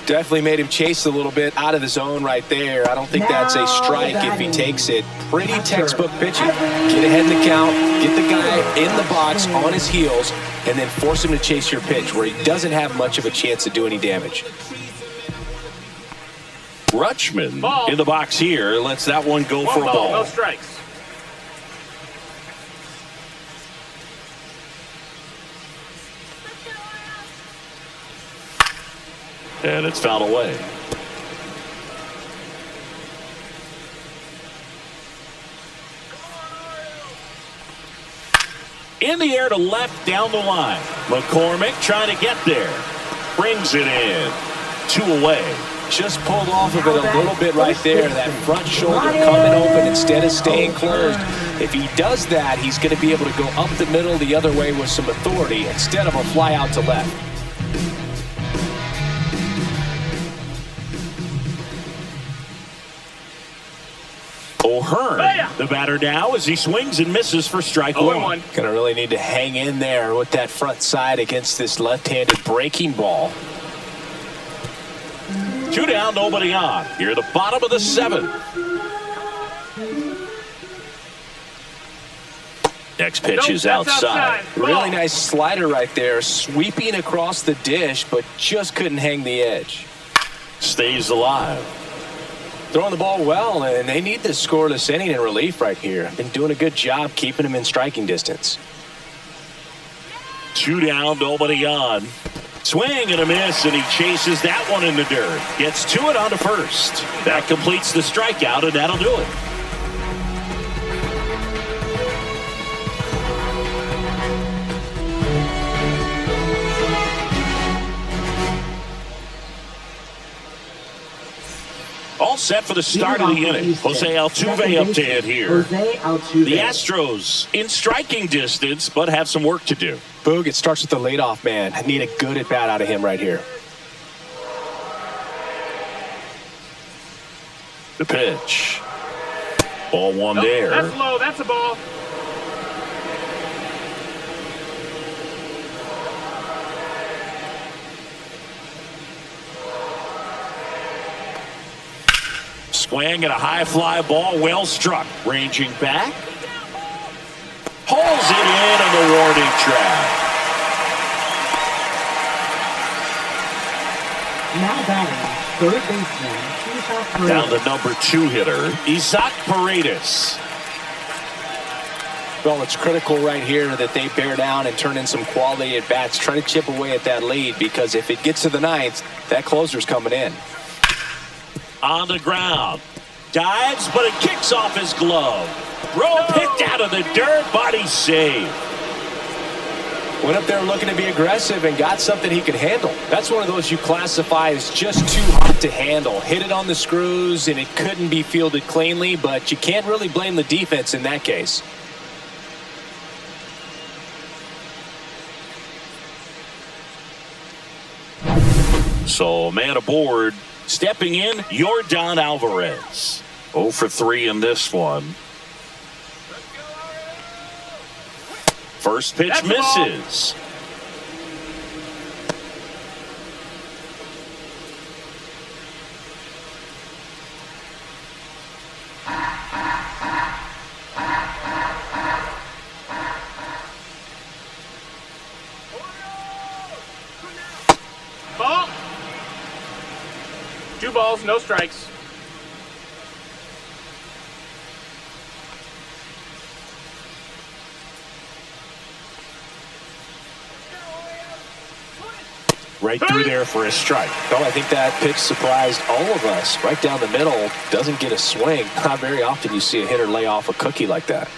Definitely made him chase a little bit out of the zone right there. I don't think that's a strike if he takes it. Pretty textbook pitching. Get ahead in the count, get the guy in the box on his heels, and then force him to chase your pitch where he doesn't have much of a chance to do any damage. Rutschman in the box here lets that one go for a ball. No strikes. And it's fouled away. In the air to left down the line. McCormick trying to get there. Brings it in. 2 away. Just pulled off of it a little bit right there. That front shoulder coming open instead of staying closed. If he does that, he's going to be able to go up the middle the other way with some authority instead of a fly out to left. O'Hearn, the batter now as he swings and misses for strike 1. Gonna really need to hang in there with that front side against this left-handed breaking ball. 2 down, nobody on. Here the bottom of the 7th. Next pitch is outside. Really nice slider right there, sweeping across the dish, but just couldn't hang the edge. Stays alive. Throwing the ball well, and they need this scoreless inning in relief right here. Been doing a good job keeping him in striking distance. 2 down, nobody on. Swing and a miss, and he chases that one in the dirt. Gets to it on to first. That completes the strikeout, and that'll do it. All set for the start of the inning. Jose Altuve up to hit here. The Astros in striking distance, but have some work to do. Boog, it starts with the leadoff man. I need a good at bat out of him right here. The pitch. Ball 1 there. That's low. That's a ball. Swing and a high fly ball, well struck. Ranging back. Hauls it in on the warning track. Now batting, third baseman, down the number 2 hitter, Isaac Paredes. Well, it's critical right here that they bear down and turn in some quality at bats. Try to chip away at that lead, because if it gets to the 9th, that closer's coming in. On the ground. Dives, but it kicks off his glove. Throw picked out of the dirt, body save. Went up there looking to be aggressive and got something he could handle. That's one of those you classify as just too hot to handle. Hit it on the screws, and it couldn't be fielded cleanly, but you can't really blame the defense in that case. So man aboard. Stepping in, Yordan Alvarez. 0 for 3 in this one. First pitch misses. Ball. 2 balls, no strikes. Right through there for a strike. Oh, I think that pitch surprised all of us. Right down the middle, doesn't get a swing. Not very often you see a hitter lay off a cookie like that.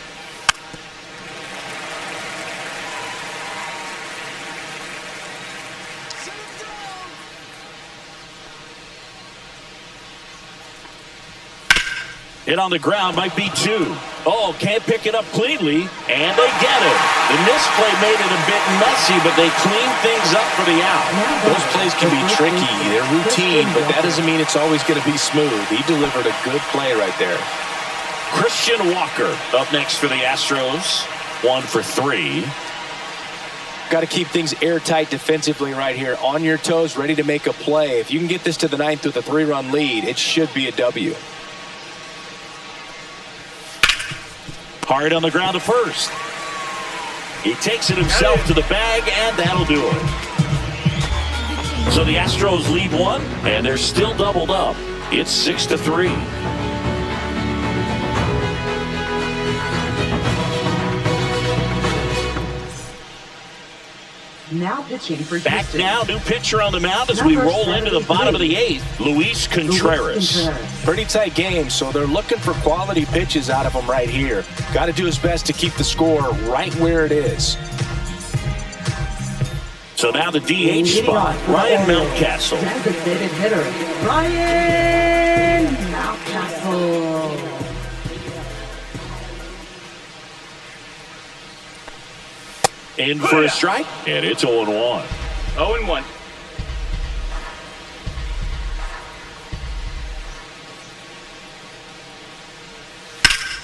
Hit on the ground, might be 2. Oh, can't pick it up cleanly, and they get it. The misplay made it a bit messy, but they clean things up for the out. Those plays can be tricky. They're routine, but that doesn't mean it's always going to be smooth. He delivered a good play right there. Christian Walker up next for the Astros. 1 for 3. Got to keep things airtight defensively right here. On your toes, ready to make a play. If you can get this to the 9th with a 3-run lead, it should be a W. Hard on the ground to first. He takes it himself to the bag, and that'll do it. So the Astros lead 1, and they're still doubled up. It's 6 to 3. Now pitching for Back Houston. now, new pitcher on the mound as we roll into the bottom of the 8th. Luis Contreras. Pretty tight game, so they're looking for quality pitches out of him right here. Got to do his best to keep the score right where it is. So now the DH spot, Ryan Mountcastle. Designated hitter, Ryan Mountcastle. In for a strike, and it's 0-1. 0-1.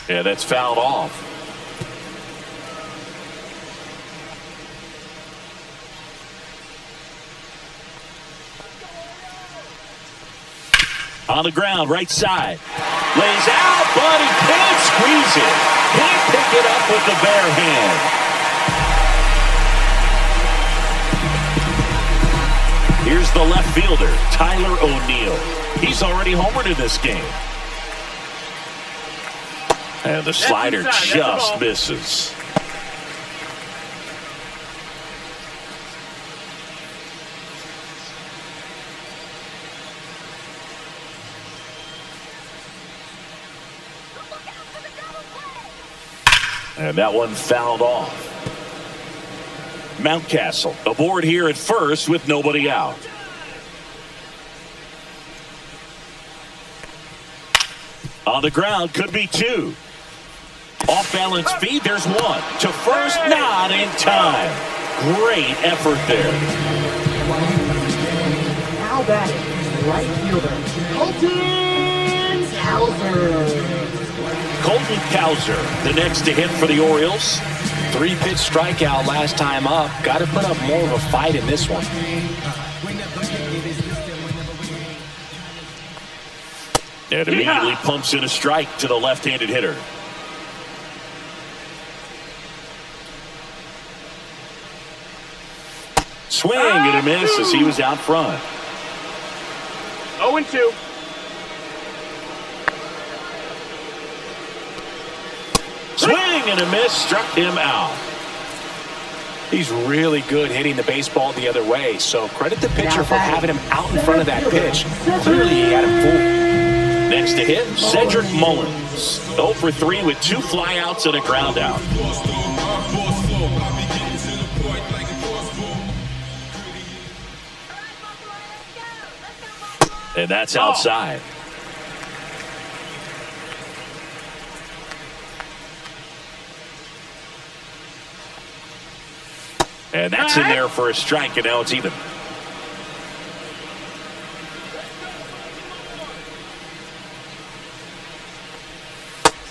Yeah, that's fouled off. On the ground, right side. Lays out, but he can't squeeze it. Can't pick it up with the bare hand. Here's the left fielder, Tyler O'Neill. He's already homered in this game. And the slider just misses. And that one fouled off. Mountcastle aboard here at first with nobody out. On the ground, could be 2. Off balance feed, there's 1. To first, not in time. Great effort there. Now batting, right fielder, Colton Cowser. Colton Cowser, the next to hit for the Orioles. 3-pitch strikeout last time up. Got to put up more of a fight in this one. And immediately pumps in a strike to the left-handed hitter. Swing and a miss as he was out front. 0-2. Swing and a miss, struck him out. He's really good hitting the baseball the other way, so credit the pitcher for having him out in front of that pitch. Clearly he had him fooled. Next to hit, Cedric Mullins. 0 for 3 with 2 flyouts and a ground out. And that's outside. And that's in there for a strike, and now it's even.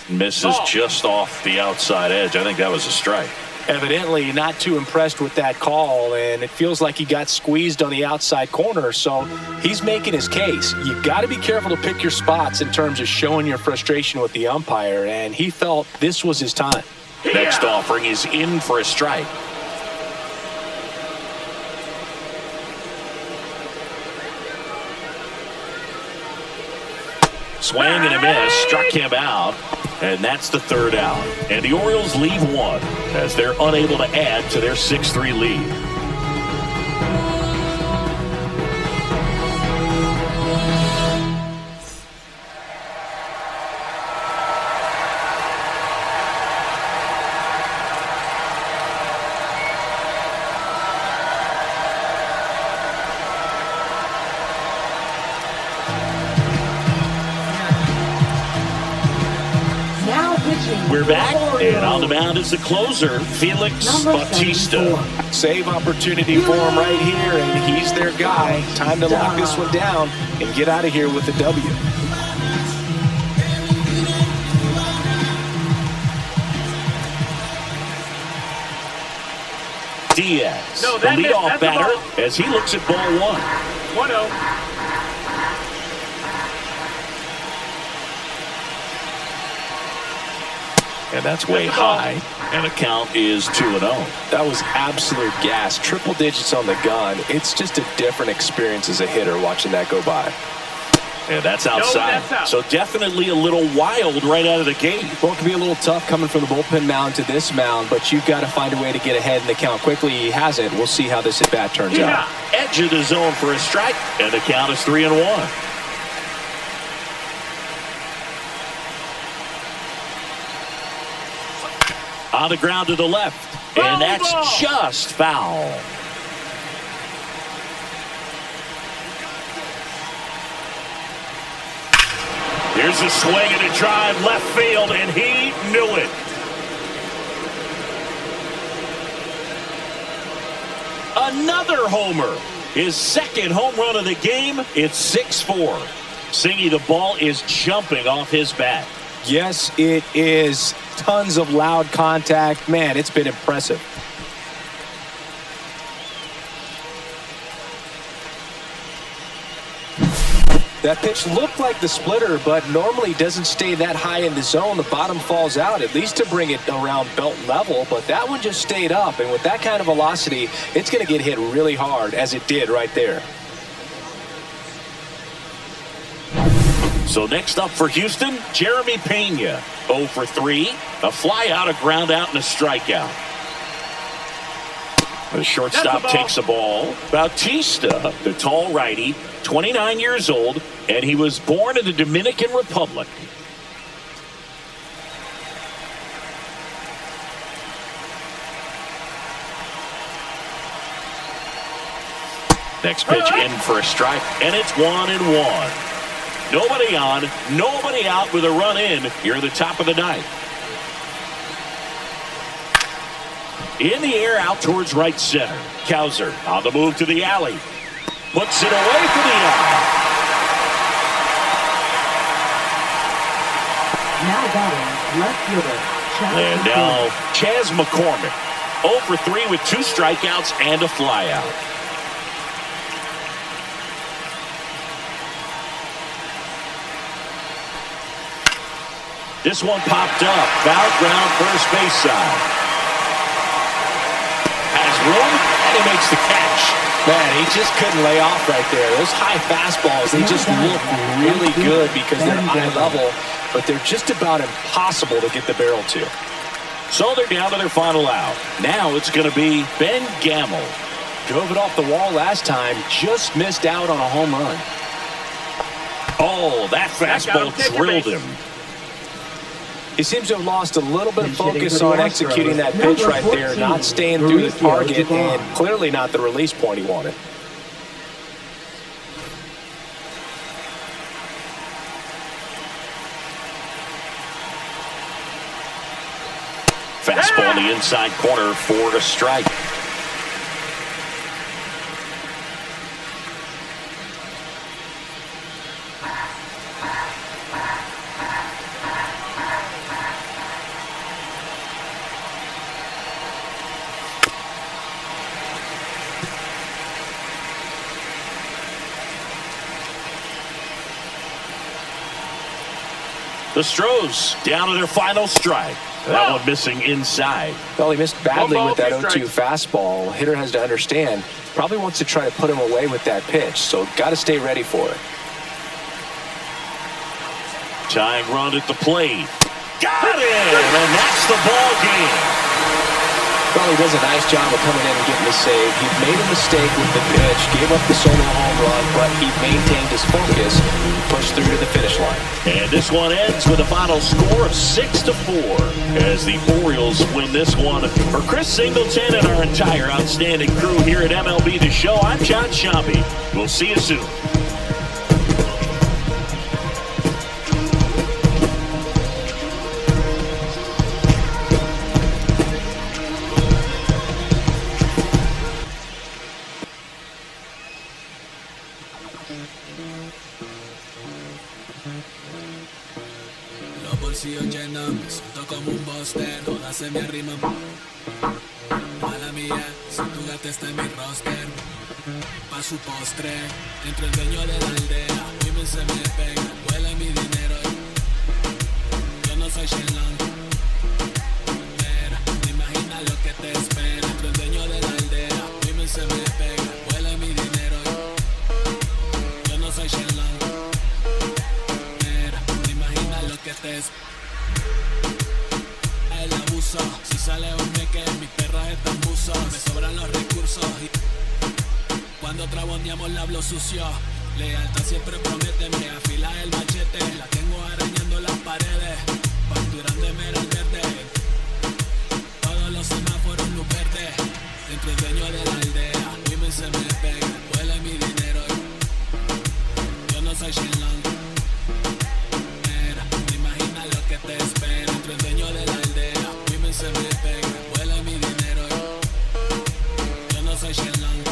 Misses just off the outside edge. I think that was a strike. Evidently not too impressed with that call, and it feels like he got squeezed on the outside corner, so he's making his case. You got to be careful to pick your spots in terms of showing your frustration with the umpire, and he felt this was his time. Next offering is in for a strike. Swing and a miss, struck him out, and that's the third out. And the Orioles leave one as they're unable to add to their 6-3 lead. We're back, and on the mound is the closer, Felix Bautista. Save opportunity for him right here, and he's their guy. Time to lock this one down and get out of here with the W. Diaz, the leadoff batter, as he looks at ball one. 1-0. And that's way high, and the count is 2-0. That was absolute gas. Triple digits on the gun. It's just a different experience as a hitter watching that go by. And that's outside. So definitely a little wild right out of the gate. Well, it can be a little tough coming from the bullpen mound to this mound, but you've got to find a way to get ahead in the count quickly. He hasn't. We'll see how this at-bat turns out. Edge of the zone for a strike, and the count is 3-1. On the ground to the left, and that's just foul. Here's a swing and a drive left field, and he knew it. Another homer. His second home run of the game. It's 6-4. Singy, the ball is jumping off his bat. Yes, it is. Tons of loud contact. Man, it's been impressive. That pitch looked like the splitter, but normally doesn't stay that high in the zone. The bottom falls out, at least to bring it around belt level, but that one just stayed up, and with that kind of velocity, it's going to get hit really hard, as it did right there. So next up for Houston, Jeremy Pena. 0 for 3. A fly out, a ground out, and a strikeout. The shortstop takes the ball. Bautista, the tall righty, 29 years old, and he was born in the Dominican Republic. Next pitch in for a strike, and it's 1-1. Nobody on, nobody out with a run in here at the top of the ninth. In the air, out towards right center. Cowser on the move to the alley. Puts it away for the out. Now batting, left fielder. And now Chas McCormick. 0 for 3 with 2 strikeouts and a flyout. This one popped up. Foul ground, first base side. Has room, and he makes the catch. Man, he just couldn't lay off right there. Those high fastballs, they just look really good because they're high level, but they're just about impossible to get the barrel to. So they're down to their final out. Now it's going to be Ben Gamel. Drove it off the wall last time, just missed out on a home run. Oh, that fastball drilled him. He seems to have lost a little bit of focus on executing that pitch right there, not staying through the target, and clearly not the release point he wanted. Fastball in the inside corner for a strike. The Astros down to their final strike. That one missing inside. Well, he missed badly One ball, with that 2 0-2 fastball. Hitter has to understand, probably wants to try to put him away with that pitch, so got to stay ready for it. Tying run at the plate. Got it! And that's the ball game. Well, he does a nice job of coming in and getting the save. He made a mistake with the pitch, gave up the solo home run, but he maintained his focus, pushed through to the finish line. And this one ends with a final score of 6-4 as the Orioles win this one. For Chris Singleton and our entire outstanding crew here at MLB The Show, I'm John Sciambi. We'll see you soon. Los bolsillos llenos, me siento como un buster, todas se me arriman. Mala mía, si tu gata está en mi roster. Pa' su postre, entre el dueño de la aldea, women se me pega, huele mi dinero. Yo no soy Shenlong, pero te imaginas lo que te espera. Entre el dueño de la aldea, women se me pega, huele mi dinero. Yo no soy Shenlong, pero te imaginas lo que te espera. El abuso, si sale un meque, mis perros están buzos, me sobran los recursos y cuando traboneamos la hablo sucio. Lealtad siempre promete, me afila el machete, la tengo arañando las paredes, facturando en el verde. Todos los semáforos luz verde, entre el dueño de la aldea, women se me pega, huele mi dinero. Yo no soy Shenlong, mira, te imaginas lo que te espera. Entre el dueño de la aldea, women se me pega, huele mi dinero. Yo no soy Shenlong,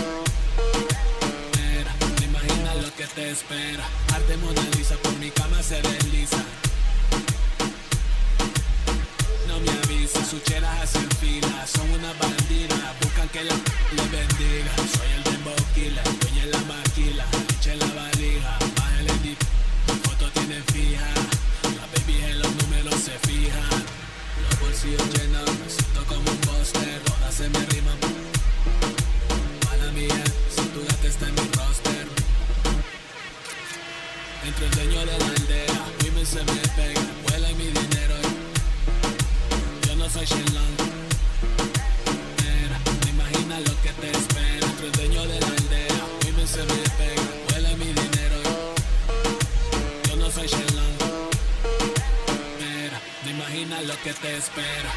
mira, te imaginas lo que te espera. Arte Mona Lisa, por mi cama se desliza. No me avisa, sus cheras hacen fila, son una bandida, buscan que la le bendiga. Soy el dembow killer, dueña en la maquila, eche la valija, bájale el dip, foto tienen fija, la baby en los números se fijan. Los bolsillos llenos, me siento como un buster, todas se me riman. Mala mía, si tu gata está en mi roster. Entre el dueño de la aldea, women se me pega, huele mi dinero. Yo no soy Shenlong, mira, te imaginas lo que te espera. Entre el dueño de la aldea, women se me pega, huele mi dinero. Yo no soy Shenlong, mira, te imaginas lo que te espera.